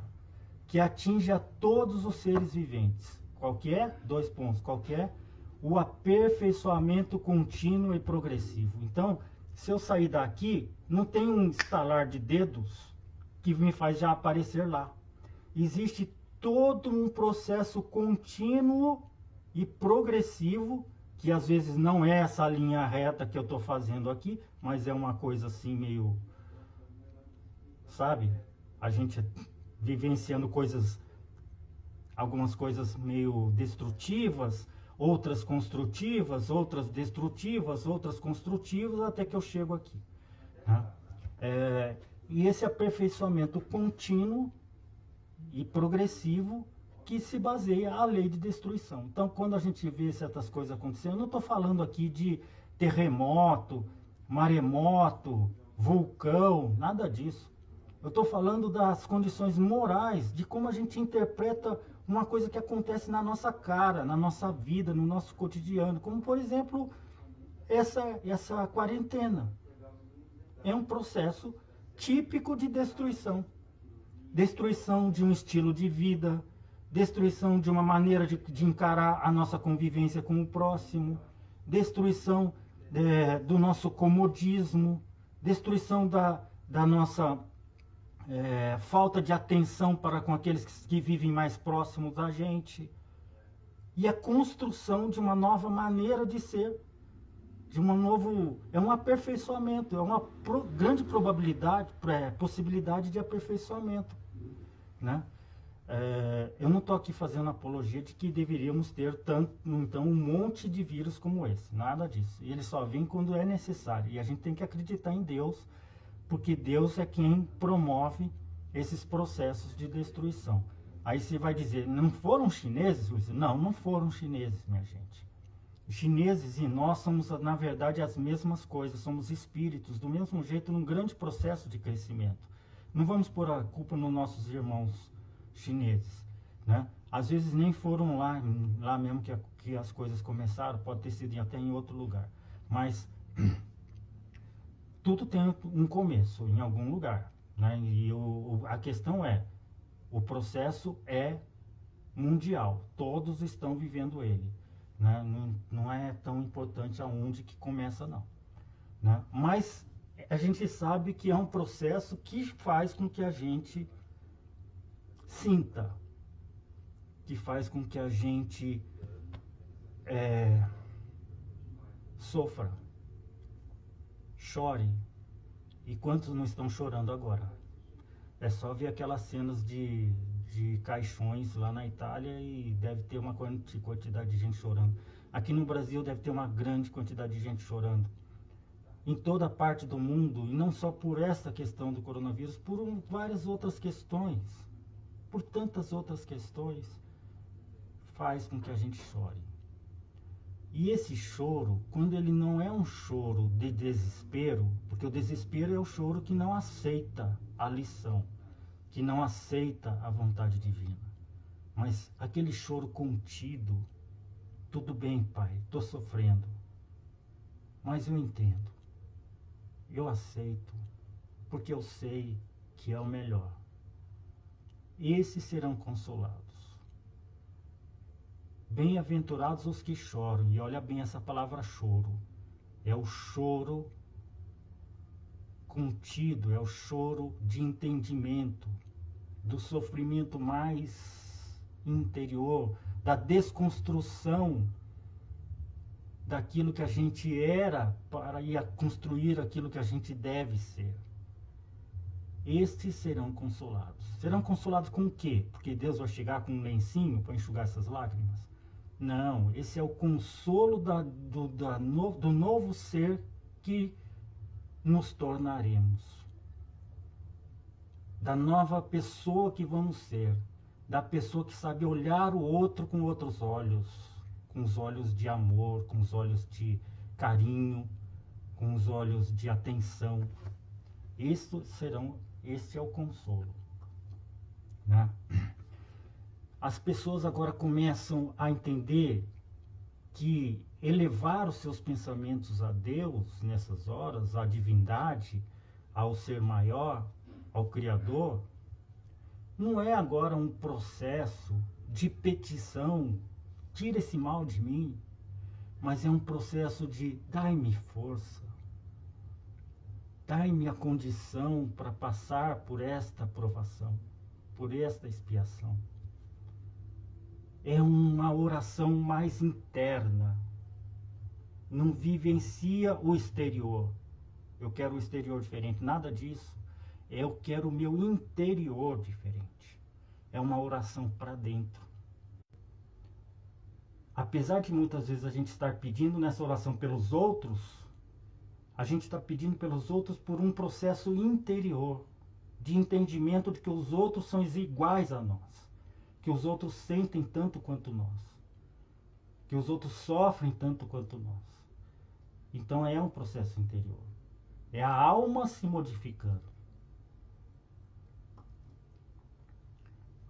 que atinge a todos os seres viventes. Qual que é? 2 pontos. Qual que é? O aperfeiçoamento contínuo e progressivo. Então, se eu sair daqui, não tem um estalar de dedos que me faz já aparecer lá. Existe todo um processo contínuo e progressivo, que às vezes não é essa linha reta que eu estou fazendo aqui, mas é uma coisa assim meio, sabe? A gente vivenciando algumas coisas meio destrutivas, outras construtivas, outras destrutivas, outras construtivas, até que eu chego aqui, né? E esse aperfeiçoamento contínuo e progressivo que se baseia a lei de destruição. Então, quando a gente vê certas coisas acontecendo, eu não estou falando aqui de terremoto, maremoto, vulcão, nada disso. Eu estou falando das condições morais, de como a gente interpreta uma coisa que acontece na nossa cara, na nossa vida, no nosso cotidiano. Como, por exemplo, essa quarentena. É um processo típico de destruição. Destruição de um estilo de vida, destruição de uma maneira de encarar a nossa convivência com o próximo, destruição do nosso comodismo, destruição da nossa falta de atenção para com aqueles que vivem mais próximos da gente, e a construção de uma nova maneira de ser, é um aperfeiçoamento, é uma grande possibilidade de aperfeiçoamento, né? eu não estou aqui fazendo apologia de que deveríamos ter então um monte de vírus como esse, nada disso. E ele só vem quando é necessário. E a gente tem que acreditar em Deus, porque Deus é quem promove esses processos de destruição. Aí você vai dizer, não foram chineses, Luiz? Não, não foram chineses, minha gente. Os chineses e nós somos, na verdade, as mesmas coisas, somos espíritos, do mesmo jeito, num grande processo de crescimento. Não vamos pôr a culpa nos nossos irmãos chineses, né? Às vezes nem foram lá mesmo que as coisas começaram, pode ter sido até em outro lugar, mas tudo tem um começo em algum lugar, né? E a questão é, o processo é mundial, todos estão vivendo ele, né? Não é tão importante aonde que começa não, né? Mas a gente sabe que é um processo que faz com que a gente sinta, que faz com que a gente sofra, chore. E quantos não estão chorando agora? É só ver aquelas cenas de caixões lá na Itália e deve ter uma quantidade de gente chorando. Aqui no Brasil deve ter uma grande quantidade de gente chorando. Em toda parte do mundo, e não só por essa questão do coronavírus, por várias outras questões, por tantas outras questões, faz com que a gente chore. E esse choro, quando ele não é um choro de desespero, porque o desespero é o choro que não aceita a lição, que não aceita a vontade divina, mas aquele choro contido, tudo bem, Pai, estou sofrendo, mas eu entendo, eu aceito, porque eu sei que é o melhor. Esses serão consolados. Bem-aventurados os que choram, e olha bem essa palavra choro, é o choro contido, é o choro de entendimento, do sofrimento mais interior, da desconstrução daquilo que a gente era para ir a construir aquilo que a gente deve ser. Estes serão consolados. Serão consolados com o quê? Porque Deus vai chegar com um lencinho para enxugar essas lágrimas? Não, esse é o consolo do novo ser que nos tornaremos. Da nova pessoa que vamos ser. Da pessoa que sabe olhar o outro com outros olhos. Com os olhos de amor, com os olhos de carinho, com os olhos de atenção. Este é o consolo, né? As pessoas agora começam a entender que elevar os seus pensamentos a Deus nessas horas, à divindade, ao ser maior, ao Criador, não é agora um processo de petição, tira esse mal de mim, mas é um processo de dai-me força. Dai-me a condição para passar por esta provação, por esta expiação. É uma oração mais interna. Não vivencia o exterior. Eu quero o exterior diferente, nada disso. Eu quero o meu interior diferente. É uma oração para dentro. Apesar de muitas vezes a gente estar pedindo nessa oração pelos outros, a gente está pedindo pelos outros por um processo interior, de entendimento de que os outros são iguais a nós, que os outros sentem tanto quanto nós, que os outros sofrem tanto quanto nós. Então é um processo interior, é a alma se modificando.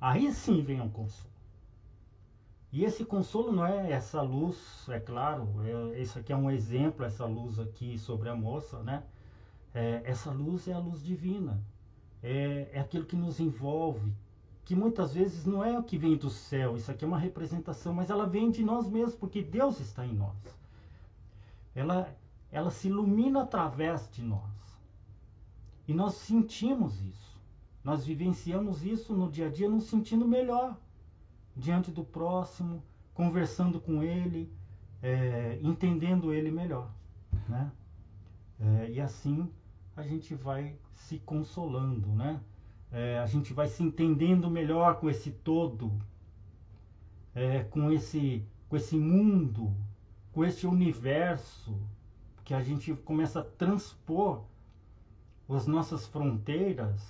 Aí sim vem um consolo. E esse consolo não é essa luz, é claro, isso aqui é um exemplo, essa luz aqui sobre a moça, né? Essa luz é a luz divina, é aquilo que nos envolve, que muitas vezes não é o que vem do céu, isso aqui é uma representação, mas ela vem de nós mesmos, porque Deus está em nós. Ela se ilumina através de nós. E nós sentimos isso, nós vivenciamos isso no dia a dia, nos sentindo melhor diante do próximo, conversando com ele, entendendo ele melhor, né? E assim a gente vai se consolando, né? a gente vai se entendendo melhor com esse todo, com esse mundo, com esse universo, que a gente começa a transpor as nossas fronteiras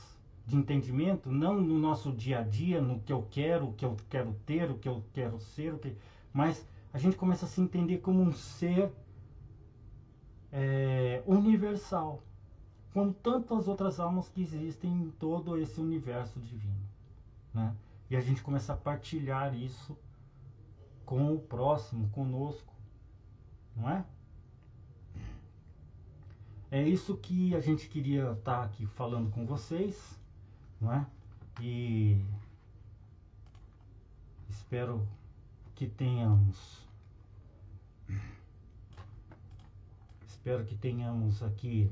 de entendimento, não no nosso dia a dia, no que eu quero ter, o que eu quero ser, mas a gente começa a se entender como um ser universal, com tantas outras almas que existem em todo esse universo divino, né? E a gente começa a partilhar isso com o próximo, conosco, não é? É isso que a gente queria estar aqui falando com vocês, não é? E espero que tenhamos aqui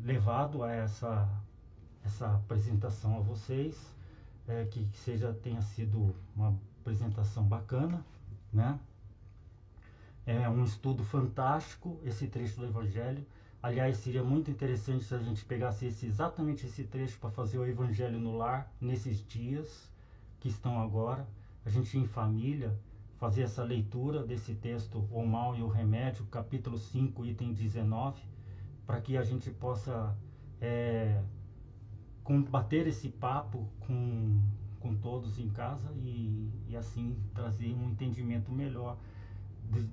levado a essa apresentação a vocês, que tenha sido uma apresentação bacana, né? É um estudo fantástico esse trecho do Evangelho. Aliás, seria muito interessante se a gente pegasse exatamente esse trecho para fazer o Evangelho no lar, nesses dias que estão agora. A gente em família, fazer essa leitura desse texto, O Mal e o Remédio, capítulo 5, item 19, para que a gente possa combater esse papo com todos em casa e assim trazer um entendimento melhor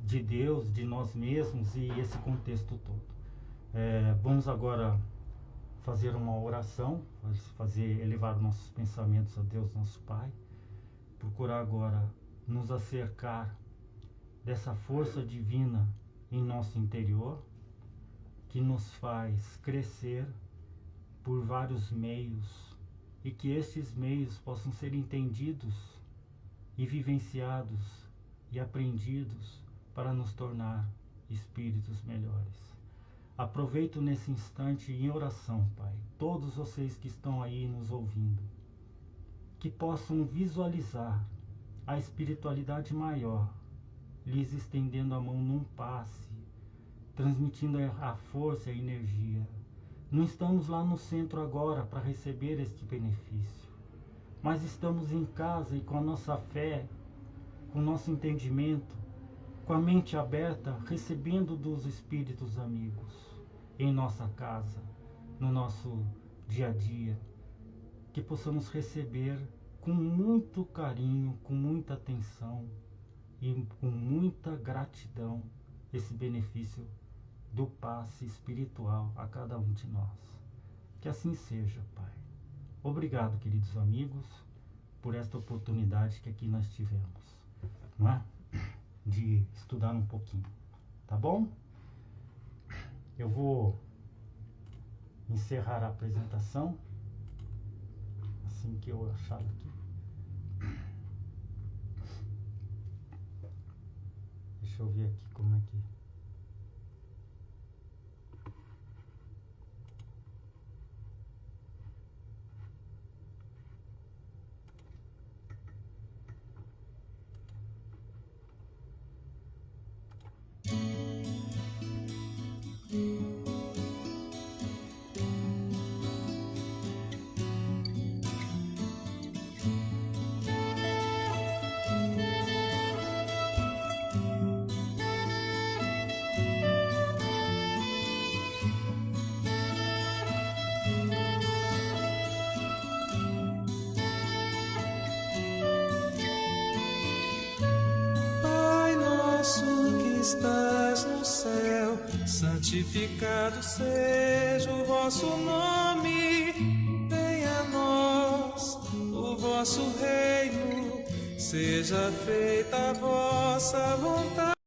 de Deus, de nós mesmos e esse contexto todo. Vamos agora fazer uma oração, elevar nossos pensamentos a Deus nosso Pai, procurar agora nos acercar dessa força divina em nosso interior, que nos faz crescer por vários meios, e que estes meios possam ser entendidos e vivenciados e aprendidos para nos tornar espíritos melhores. Aproveito nesse instante em oração, Pai, todos vocês que estão aí nos ouvindo, que possam visualizar a espiritualidade maior, lhes estendendo a mão num passe, transmitindo a força e a energia. Não estamos lá no centro agora para receber este benefício, mas estamos em casa e com a nossa fé, com o nosso entendimento, com a mente aberta, recebendo dos espíritos amigos em nossa casa, no nosso dia a dia, que possamos receber com muito carinho, com muita atenção e com muita gratidão esse benefício do passe espiritual a cada um de nós. Que assim seja, Pai. Obrigado, queridos amigos, por esta oportunidade que aqui nós tivemos, não é? De estudar um pouquinho, tá bom? Eu vou encerrar a apresentação assim que eu achar aqui. Deixa eu ver aqui como é que... Estás no céu, santificado seja o vosso nome. Venha a nós o vosso reino, seja feita a vossa vontade.